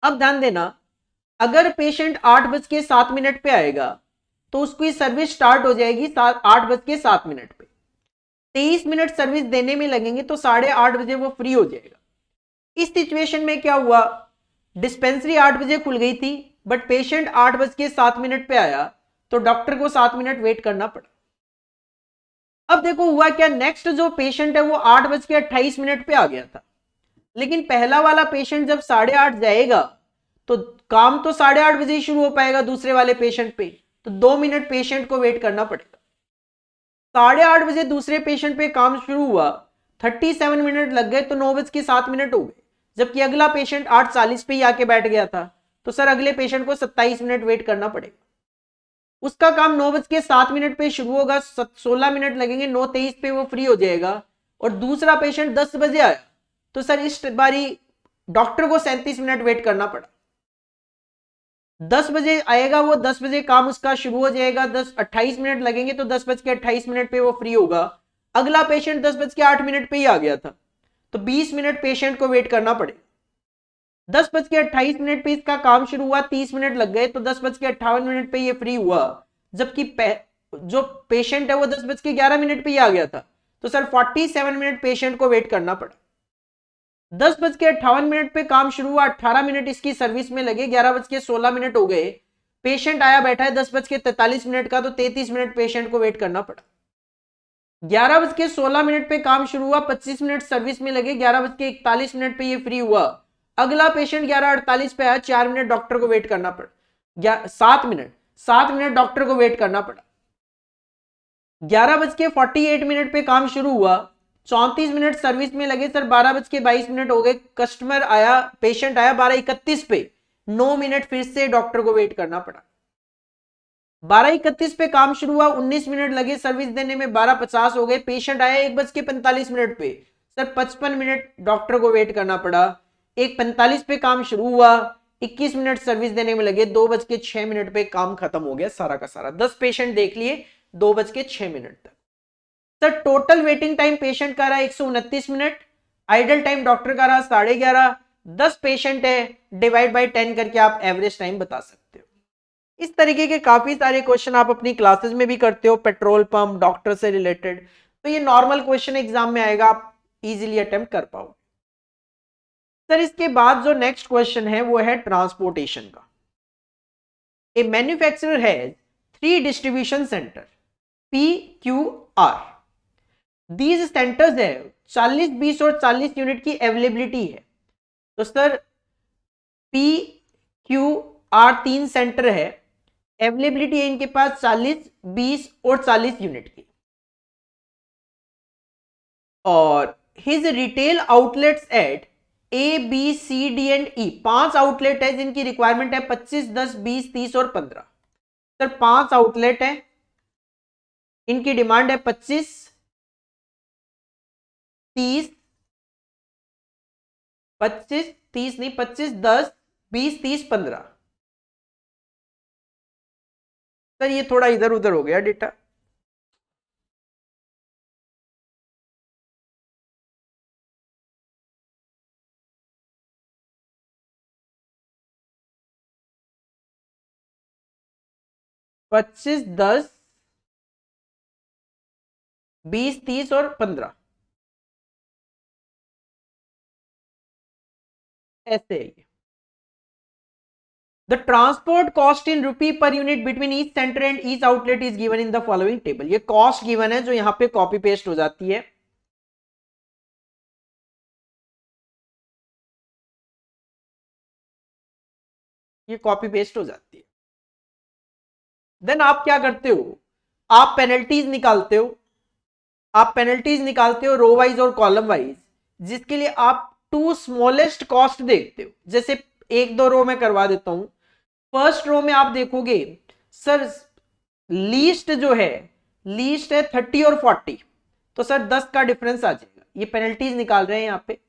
Speaker 1: अब ध्यान देना, अगर पेशेंट 8:07 पे आएगा तो उसकी सर्विस स्टार्ट हो जाएगी 8:07 पे। 23 मिनट सर्विस देने में लगेंगे तो 8:30 बजे वो फ्री हो जाएगा। इस सिचुएशन में क्या हुआ, डिस्पेंसरी 8 बजे खुल गई थी बट पेशेंट 8:07 पे आया तो डॉक्टर को 7 मिनट वेट करना पड़ा। अब देखो हुआ क्या, नेक्स्ट जो पेशेंट है वो 8:28 पे आ गया था, लेकिन पहला वाला पेशेंट जब 8:30 जाएगा तो काम तो 8:30 बजे ही शुरू हो पाएगा दूसरे वाले पेशेंट पे, तो 2 मिनट पेशेंट को वेट करना पड़ेगा। 8:30 बजे दूसरे पेशेंट पे काम शुरू हुआ, 37 मिनट लग गए तो 9:07 हो गए, जबकि अगला पेशेंट 8:40 पे ही आके बैठ गया था, तो सर अगले पेशेंट को 27 मिनट वेट करना पड़ेगा। उसका काम 9:07 पे शुरू होगा, 16 मिनट लगेंगे, 9:23 पे वो फ्री हो जाएगा। और दूसरा पेशेंट 10 बजे आया तो सर इस बारी डॉक्टर को 37 मिनट वेट करना पड़ा। 10 बजे आएगा वो, 10 बजे काम उसका शुरू हो जाएगा, 28 मिनट लगेंगे तो 10:28 पे वो फ्री होगा। अगला पेशेंट 10:08 पे ही आ गया था, तो 20 मिनट पेशेंट को वेट करना पड़ेगा। 10:28 पे इसका काम शुरू हुआ, 30 मिनट लग गए तो 10:58 पे ये फ्री हुआ, जबकि जो पेशेंट है वो 10:11 पे ही आ गया था, तो सर 47 मिनट पेशेंट को वेट करना पड़ा। 10:58 पे काम शुरू हुआ, 18 मिनट इसकी सर्विस में लगे, 11:16 हो गए, पेशेंट आया बैठा है 10:43 का, तो 33 मिनट पेशेंट को वेट करना पड़ा। 11:16 पे काम शुरू हुआ, 25 मिनट सर्विस में लगे, 11:41 पे ये फ्री हुआ। अगला पेशेंट 11:48 पे आया, 4 मिनट डॉक्टर को वेट करना पड़ा। 7 मिनट डॉक्टर को वेट करना पड़ा। 11:48 पे काम शुरू हुआ, 34 मिनट सर्विस में लगे, सर 12:22 हो गए, कस्टमर आया, पेशेंट आया 12:31 पे, 9 मिनट फिर से डॉक्टर को वेट करना पड़ा। 12:31 पे काम शुरू हुआ, 19 मिनट लगे सर्विस देने में, 12:50 हो गए, पेशेंट आया 1:45 पे, सर 55 मिनट डॉक्टर को वेट करना पड़ा। 1:45 पे काम शुरू हुआ, 21 मिनट सर्विस देने में लगे, 2:06 पे काम खत्म हो गया सारा का सारा। 10 पेशेंट देख लिए 2:06 तक। Sir total waiting time patient का रहा 129 मिनट, आइडल टाइम डॉक्टर का रहा 11:30। 10 पेशेंट है, डिवाइड बाय 10 करके आप एवरेज टाइम बता सकते हो। इस तरीके के काफी सारे क्वेश्चन आप अपनी क्लासेस में भी करते हो, पेट्रोल पंप, डॉक्टर से रिलेटेड, तो ये नॉर्मल क्वेश्चन एग्जाम में आएगा, आप इजीली अटेम्प्ट कर पाओ। सर इसके बाद जो नेक्स्ट क्वेश्चन है वो है ट्रांसपोर्टेशन का। A manufacturer has 3 distribution centre PQR। These centres है 40, 20 और 40 यूनिट की अवेलेबिलिटी है। तो सर PQR 3 सेंटर है, अवेलेबिलिटी है इनके पास 40, 20 और 40 यूनिट की, और his retail outlets at ABCD&E 5 outlet है जिनकी रिक्वायरमेंट है 25, 10, 20, 30 और 15। सर 5 आउटलेट है, इनकी डिमांड है 25, 30, 25, 30 नहीं, 25, 10, 20, 30, 15। सर ये थोड़ा इधर उधर हो गया डेटा, 25, 10, 20, 30 और 15 ऐसे है ये। The transport cost in rupee per unit between each centre and each outlet is given in the following table. ये कॉस्ट गिवन है जो यहां पे कॉपी पेस्ट हो जाती है। ये कॉपी पेस्ट हो जाती है। देन आप क्या करते हो, आप पेनल्टीज निकालते हो। आप पेनल्टीज निकालते हो रो वाइज और कॉलम वाइज, जिसके लिए आप टू स्मॉलेस्ट कॉस्ट देखते हो। जैसे एक दो रो में करवा देता हूं। फर्स्ट रो में आप देखोगे सर लीस्ट जो है, लीस्ट है 30 और 40, तो सर 10 का डिफरेंस आ जाएगा। ये पेनल्टीज निकाल रहे हैं यहां पे।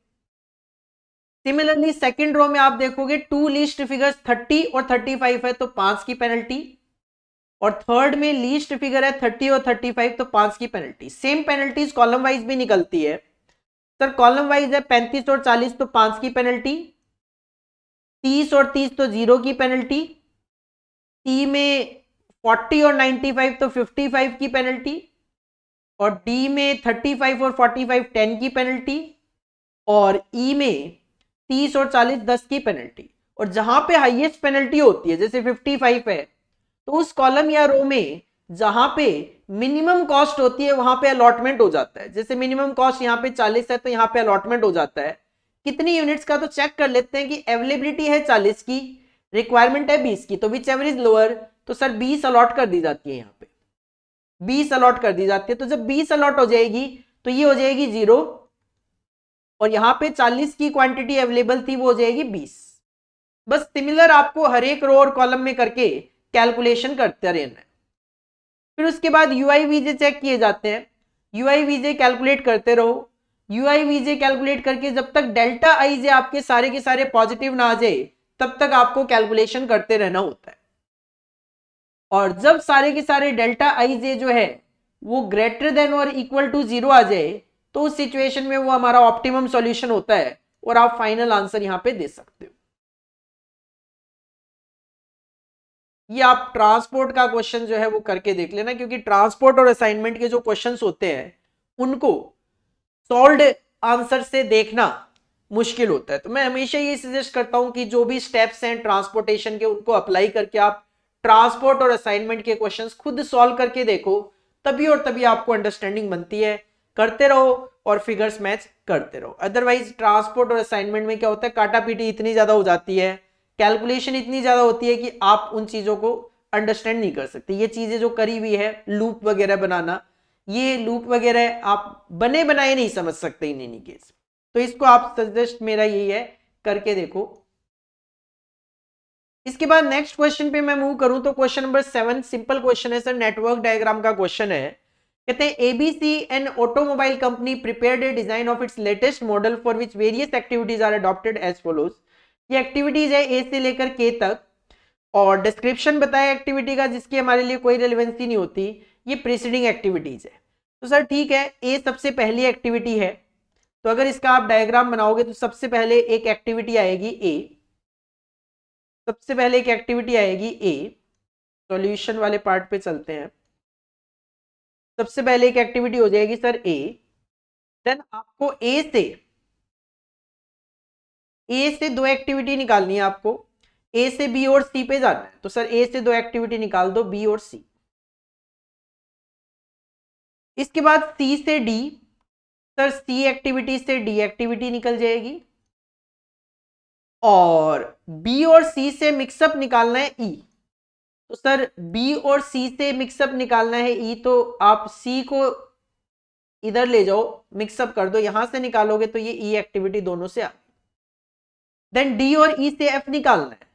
Speaker 1: सिमिलरली सेकंड रो में आप देखोगे टू लीस्ट फिगर्स 30 और 35 है, तो 5 की पेनल्टी। और थर्ड में लीस्ट फिगर है 30 और 35, तो 5 की penalty. Same penalties column wise भी निकलती है। सर कॉलम वाइज है 35 और 40, तो 5 की पेनल्टी। 30 और 30 तो 0 की पेनल्टी। सी में 40 और 95 तो 55 की पेनल्टी। और डी में 35 और 45 10 की पेनल्टी। और ई में 30 और 40 10 की पेनल्टी। और जहां पे हाईएस्ट पेनल्टी होती है जैसे 55 है, तो उस कॉलम या रो में जहां पे मिनिमम कॉस्ट होती है वहां पे अलॉटमेंट हो जाता है। जैसे मिनिमम कॉस्ट यहाँ पे 40 है, तो यहाँ पे अलॉटमेंट हो जाता है। कितनी यूनिट्स का, तो चेक कर लेते हैं कि अवेलेबिलिटी है 40 की, रिक्वायरमेंट है 20 की, तो विच एवर इज लोअर, तो सर 20 अलॉट कर दी जाती है। यहाँ पे 20 अलॉट कर दी जाती है। तो जब 20 अलॉट हो जाएगी तो ये हो जाएगी 0, और यहाँ पे 40 की क्वांटिटी अवेलेबल थी, वो हो जाएगी 20। बस सिमिलर आपको हर एक रो और कॉलम में करके कैलकुलेशन करते रहना है। फिर उसके बाद यूआई वीजे चेक किए जाते हैं। यूआई वीजे कैलकुलेट करते रहो। यूआई वीजे कैलकुलेट करके जब तक डेल्टा आई जे आपके सारे के सारे पॉजिटिव ना आ जाए, तब तक आपको कैलकुलेशन करते रहना होता है। और जब सारे के सारे डेल्टा आई जे जो है वो ग्रेटर देन और इक्वल टू 0 आ जाए, तो उस सिचुएशन में वो हमारा ऑप्टिमम सॉल्यूशन होता है और आप फाइनल आंसर यहां पे दे सकते हो। ये आप ट्रांसपोर्ट का क्वेश्चन जो है वो करके देख लेना, क्योंकि ट्रांसपोर्ट और असाइनमेंट के जो क्वेश्चंस होते हैं उनको सॉल्व्ड आंसर से देखना मुश्किल होता है। तो मैं हमेशा ये सजेस्ट करता हूं कि जो भी स्टेप्स हैं ट्रांसपोर्टेशन के, उनको अप्लाई करके आप ट्रांसपोर्ट और असाइनमेंट के क्वेश्चंस खुद सॉल्व करके देखो, तभी और तभी आपको अंडरस्टैंडिंग बनती है। करते रहो और फिगर्स मैच करते रहो। अदरवाइज ट्रांसपोर्ट और असाइनमेंट में क्या होता है, काटा पीटी इतनी ज्यादा हो जाती है, कैलकुलेशन इतनी ज्यादा होती है कि आप उन चीजों को अंडरस्टैंड नहीं कर सकते। ये चीजें जो करी हुई है, लूप वगैरह बनाना, ये लूप वगैरह आप बने बनाए नहीं समझ सकते इन एनी केस। तो इसको आप सजेस्ट मेरा यही है, करके देखो। इसके बाद नेक्स्ट क्वेश्चन पे मैं मूव करूं तो क्वेश्चन नंबर 7 सिंपल क्वेश्चन है सर, नेटवर्क डायग्राम का क्वेश्चन है। कहते हैं ABC an automobile company prepared a design of its latest model for which various activities are adopted as follows. ये एक्टिविटीज है ए से लेकर के तक, और डिस्क्रिप्शन बताया एक्टिविटी का जिसकी हमारे लिए कोई रेलेवेंसी नहीं होती। ये प्रीसीडिंग एक्टिविटीज है। तो सर ठीक है, ए सबसे पहली एक्टिविटी है, तो अगर इसका आप डायग्राम बनाओगे तो सबसे पहले एक एक्टिविटी आएगी ए। सबसे पहले एक एक्टिविटी आएगी ए। सॉल्यूशन वाले पार्ट पे चलते हैं। सबसे पहले एक एक्टिविटी हो जाएगी सर ए। देन आपको ए से दो एक्टिविटी निकालनी है। आपको ए से बी और सी पे जाना है, तो सर ए से दो एक्टिविटी निकाल दो, बी और सी। इसके बाद सी से डी, सर सी एक्टिविटी से डी एक्टिविटी निकल जाएगी। और बी और सी से मिक्सअप निकालना है ई, तो सर बी और सी से मिक्सअप निकालना है ई, तो आप सी को इधर ले जाओ, मिक्सअप कर दो, यहां से निकालोगे तो ये ई एक्टिविटी दोनों से आ। देन डी और ई से एफ निकालना है,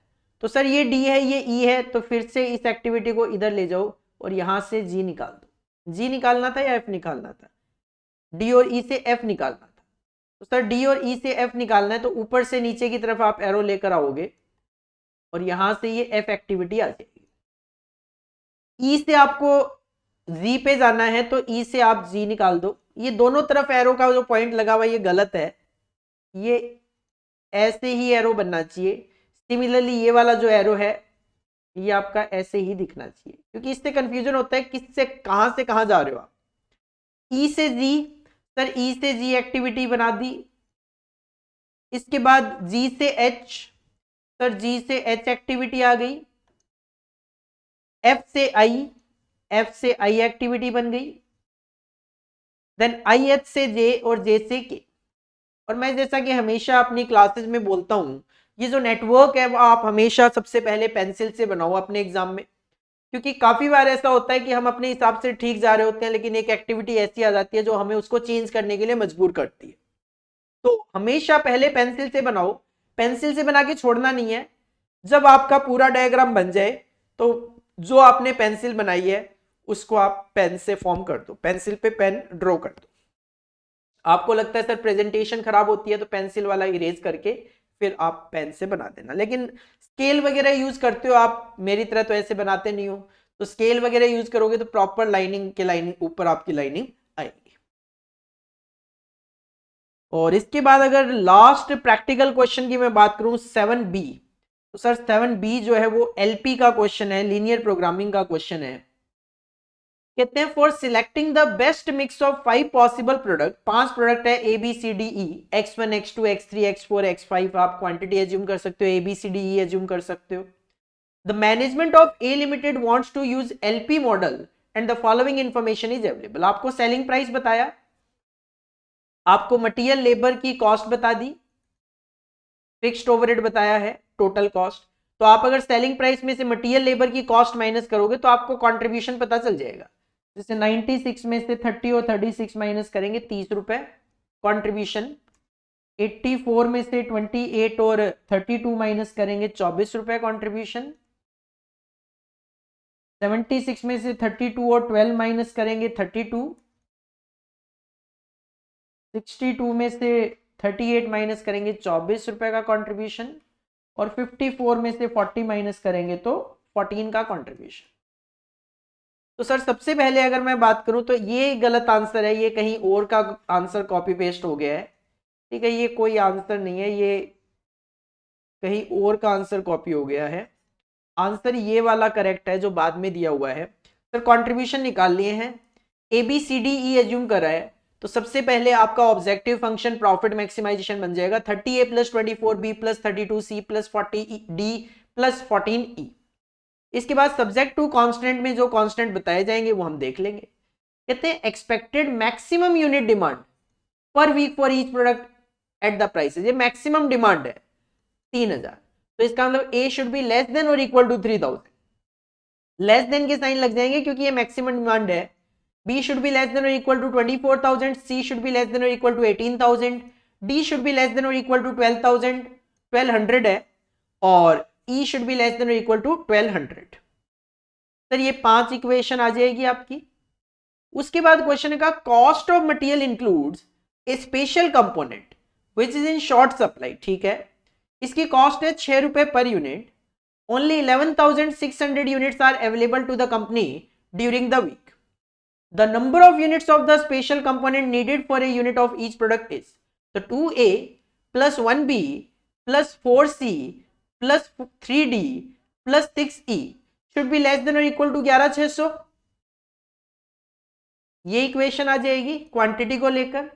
Speaker 1: तो सर ये डी है ये ई है, तो फिर से इस एक्टिविटी को इधर ले जाओ और यहां से जी निकाल दो। जी निकालना था या एफ निकालना था? डी और ई से एफ निकालना था। तो सर डी और ई से एफ निकालना है, तो ऊपर से नीचे की तरफ आप एरो लेकर आओगे और यहां से ये एफ एक्टिविटी आ जाएगी। ई से आपको जी पे जाना है, तो ई से आप जी निकाल दो। ये दोनों तरफ एरो का जो पॉइंट लगा हुआ ये गलत है, ये ऐसे ही एरो बनना चाहिए। सिमिलरली ये वाला जो एरो है ये आपका ऐसे ही दिखना चाहिए, क्योंकि इससे कंफ्यूजन होता है किससे कहां से कहां जा रहे हो आप। ई से जी, सर ई से जी एक्टिविटी बना दी। इसके बाद जी से एच, सर जी से एच एक्टिविटी आ गई। एफ से आई, एफ से आई एक्टिविटी बन गई। देन आई एच से जे और जे से के। और मैं जैसा कि हमेशा अपनी क्लासेस में बोलता हूं, ये जो नेटवर्क है वो आप हमेशा सबसे पहले पेंसिल से बनाओ अपने एग्जाम में, क्योंकि काफी बार ऐसा होता है कि हम अपने हिसाब से ठीक जा रहे होते हैं, लेकिन एक एक्टिविटी ऐसी आ जाती है जो हमें उसको चेंज करने के लिए मजबूर करती है। तो हमेशा पहले पेंसिल से बनाओ, पेंसिल से बना के छोड़ना नहीं है। जब आपका पूरा डायग्राम बन जाए तो जो आपने पेंसिल बनाई है उसको आप पेन से फॉर्म कर दो, पेंसिल पे पेन ड्रॉ कर दो। आपको लगता है सर प्रेजेंटेशन खराब होती है तो पेंसिल वाला इरेज करके फिर आप पेन से बना देना, लेकिन स्केल वगैरह यूज करते हो आप, मेरी तरह तो ऐसे बनाते नहीं हो, तो स्केल वगैरह यूज करोगे तो प्रॉपर लाइनिंग के लाइनिंग ऊपर आपकी लाइनिंग आएगी। और इसके बाद अगर लास्ट प्रैक्टिकल क्वेश्चन की मैं बात करूं 7B, तो सर 7B जो है वो एलपी का क्वेश्चन है, लीनियर प्रोग्रामिंग का क्वेश्चन है। कहते हैं for selecting the best mix of 5 possible product, 5 product है A B C D E, x1 x2 x3 x4 x5, आप क्वांटिटी एज्यूम कर सकते हो, A B C D E assume कर सकते हो। The management of A limited wants to use LP model and the following information is available. आपको selling price बताया, आपको मटेरियल लेबर की कॉस्ट बता दी, फिक्स्ड ओवरहेड बताया है, टोटल कॉस्ट। तो आप अगर सेलिंग प्राइस में से मटेरियल लेबर की कॉस्ट माइनस करोगे तो आपको कंट्रीब्यूशन पता चल जाएगा। जैसे 96 में से 30 और 36 माइनस करेंगे 30 रुपए कंट्रीब्यूशन, 84 में से 28 और 32 माइनस करेंगे 24 रुपए कंट्रीब्यूशन, 76 में से 32 और 12 माइनस करेंगे 32, 62 में से 38 माइनस करेंगे 24 रुपए का कंट्रीब्यूशन, और 54 में से 40 माइनस करेंगे तो 14 का कंट्रीब्यूशन। तो सर सबसे पहले अगर मैं बात करूं तो ये गलत आंसर है, ये कहीं और का आंसर कॉपी पेस्ट हो गया है, ठीक है, ये कोई आंसर नहीं है, ये कहीं और का आंसर कॉपी हो गया है। आंसर ये वाला करेक्ट है जो बाद में दिया हुआ है। सर कंट्रीब्यूशन निकाल लिए हैं, A B C D E assume कर रहा है, तो सबसे पहले आपका ऑब्जेक्टिव फंक्शन प्रॉफिट मैक्सिमाइजेशन बन जाएगा 30A + 24B + 32C + 40D + 14E। इसके बाद सब्जेक्ट टू कांस्टेंट में जो कांस्टेंट बताए जाएंगे वो हम देख लेंगे। कहते हैं expected maximum unit demand per week for each product at the prices, ये मैक्सिमम डिमांड है 3000, तो इसका मतलब A should be less than और इक्वल टू 3000, लेस देन के साइन लग जाएंगे क्योंकि ये मैक्सिमम डिमांड है। B should be less than or equal to 24,000, C should be less than or equal to 18,000, D should be less than or equal to 12,000, 1200 है, और E should be less than or equal to 1200। Sir ये 5 equation आ जाएगी आपकी। उसके बाद question का cost of material includes a special component which is in short supply, ठीक है, इसकी कॉस्ट है 6 रुपए per unit, only 11,600 units are available to the company during the week. The number of units of the special component needed for a unit of each product is, so 2A plus 1B plus 4C plus 3D plus 6E should be less than or equal to 11,600। ये equation आ जाएगी quantity को लेकर।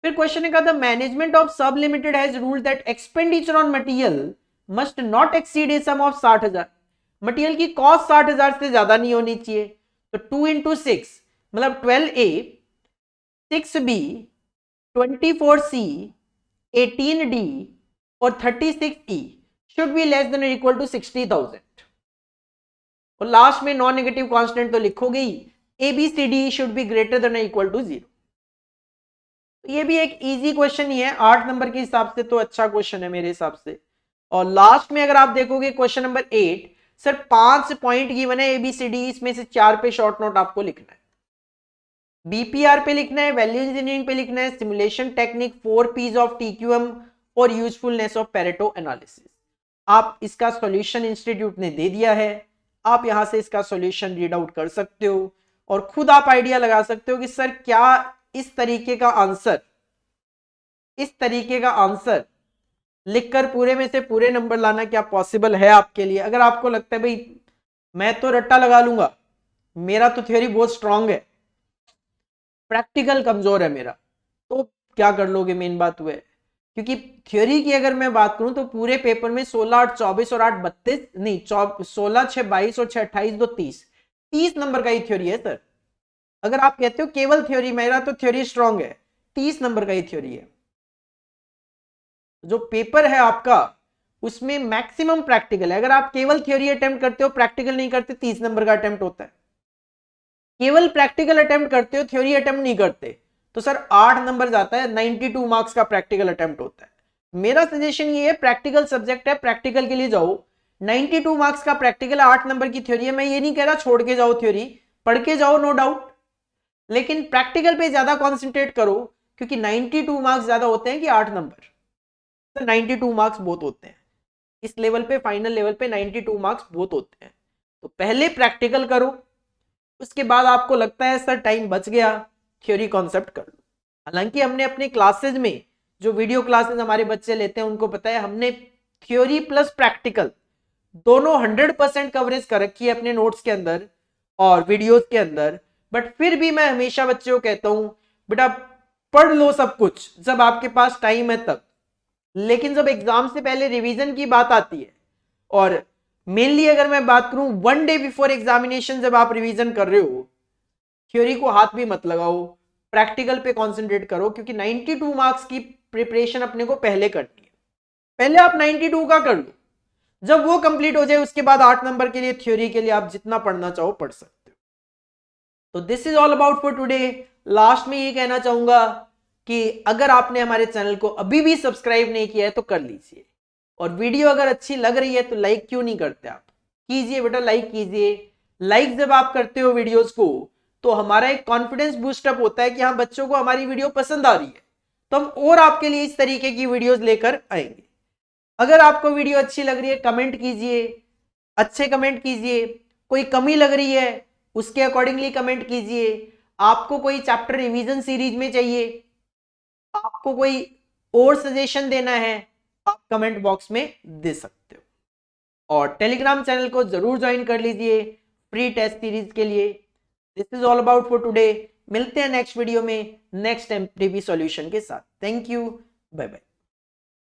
Speaker 1: फिर question है the management of सब limited has ruled that expenditure on material must not exceed a sum of 60,000, material की cost 60,000 से ज्यादा नहीं होनी चाहिए, तो 2 into 6 मतलब 12A, 6B, 24C, 18D और 36E should be less than or equal to 60,000। और लास्ट में नॉन नेगेटिव कांस्टेंट तो लिखोगे ही, ABCD should be greater than or equal to 0। ये भी एक इजी क्वेश्चन ही है, 8 नंबर के हिसाब से तो अच्छा क्वेश्चन है मेरे हिसाब से। और लास्ट में अगर आप देखोगे question number 8, sir 5 point given है ABCD, इसमें से 4 पे शॉर्ट नोट आपको लिखना है, बीपीआर पे लिखना है, वैल्यू इंजीनियरिंग पे लिखना है, simulation technique, 4 P's of TQM और यूजफुलनेस ऑफ पेरेटो एनालिसिस। आप इसका सॉल्यूशन इंस्टीट्यूट ने दे दिया है, आप यहां से इसका सॉल्यूशन रीड आउट कर सकते हो और खुद आप आइडिया लगा सकते हो कि सर क्या इस तरीके का आंसर लिखकर पूरे में से पूरे नंबर लाना क्या पॉसिबल है आपके लिए। अगर आपको लगता है भाई मैं तो रट्टा लगा लूंगा, मेरा तो थ्योरी बहुत स्ट्रांग है, प्रैक्टिकल कमजोर है मेरा, तो क्या कर लोगे? मेन बात हुआ है, क्योंकि थ्योरी की अगर मैं बात करूं तो पूरे पेपर में 16 8 24 और 8 32 नहीं 16 6 22 और 6 28 2 30 नंबर का ही थ्योरी है सर। अगर आप कहते हो केवल थ्योरी, मेरा तो थ्योरी स्ट्रांग है, 30 नंबर का ही थ्योरी है। जो पेपर है आपका उसमें मैक्सिमम प्रैक्टिकल है। अगर आप केवल थ्योरी अटेम्प्ट करते हो, प्रैक्टिकल नहीं करते, 30 नंबर का अटेम्प्ट होता है। केवल प्रैक्टिकल अटेम्प्ट करते हो, थ्योरी अटेम्प्ट नहीं करते, तो सर 8 नंबर जाता है, 92 मार्क्स का प्रैक्टिकल अटेम्प्ट होता है। मेरा सजेशन ये है, प्रैक्टिकल सब्जेक्ट है, प्रैक्टिकल के लिए जाओ। 92 मार्क्स का प्रैक्टिकल, 8 नंबर की थ्योरी है। मैं ये नहीं कह रहा छोड़ के जाओ थ्योरी, पढ़ के जाओ नो डाउट, लेकिन प्रैक्टिकल पे ज्यादा कॉन्सेंट्रेट करो, क्योंकि 92 मार्क्स ज्यादा होते हैं कि 8 नंबर। 92 मार्क्स बहुत होते हैं इस लेवल पे, फाइनल लेवल पे 92 मार्क्स बहुत होते हैं। तो पहले प्रैक्टिकल करो, उसके बाद आपको लगता है सर टाइम बच गया, थ्योरी कॉन्सेप्ट कर लो। हालांकि हमने अपने क्लासेस में, जो वीडियो क्लासेस हमारे बच्चे लेते हैं उनको पता है, हमने थ्योरी प्लस प्रैक्टिकल दोनों 100% कवरेज कर रखी है अपने नोट्स के अंदर और वीडियोस के अंदर। बट फिर भी मैं हमेशा बच्चों को कहता हूं, बेटा पढ़ लो सब कुछ जब आपके पास टाइम है तब, लेकिन जब एग्जाम से पहले रिवीजन की बात आती है, और मेनली अगर मैं बात करूं 1 डे बिफोर एग्जामिनेशन जब आप रिवीजन कर रहे हो, थ्योरी को हाथ भी मत लगाओ, प्रैक्टिकल पे कंसंट्रेट करो, क्योंकि 92 मार्क्स की प्रिपरेशन अपने को पहले करनी है। पहले आप 92 का कर लो, जब वो कंप्लीट हो जाए उसके बाद 8 नंबर के लिए थ्योरी के लिए आप जितना पढ़ना चाहो पढ़ सकते हो। तो this is all about for today. Last में ये कहना चाहूंगा कि अगर आपने हमारे चैनल को अभी भी सब्सक्राइब नहीं किया है तो कर लीजिए, और वीडियो अगर अच्छी लग रही है तो लाइक क्यों नहीं करते आप? कीजिए बेटा, लाइक कीजिए। लाइक जब आप करते हो वीडियोस को, तो हमारा एक कॉन्फिडेंस बूस्टअप होता है कि हाँ बच्चों को हमारी वीडियो पसंद आ रही है, तो हम और आपके लिए इस तरीके की वीडियोस लेकर आएंगे। अगर आपको वीडियो अच्छी लग रही है कमेंट कीजिए, अच्छे कमेंट कीजिए। कोई कमी लग रही है उसके अकॉर्डिंगली कमेंट कीजिए। आपको कोई चैप्टर रिवीजन सीरीज में चाहिए, आपको कोई और सजेशन देना है, आप कमेंट बॉक्स में दे सकते हो। और टेलीग्राम चैनल को जरूर ज्वाइन कर लीजिए फ्री टेस्ट सीरीज के लिए। This is all about for today. मिलते हैं नेक्स्ट वीडियो में नेक्स्ट एमटीबी सॉल्यूशन के साथ। Thank you, bye bye.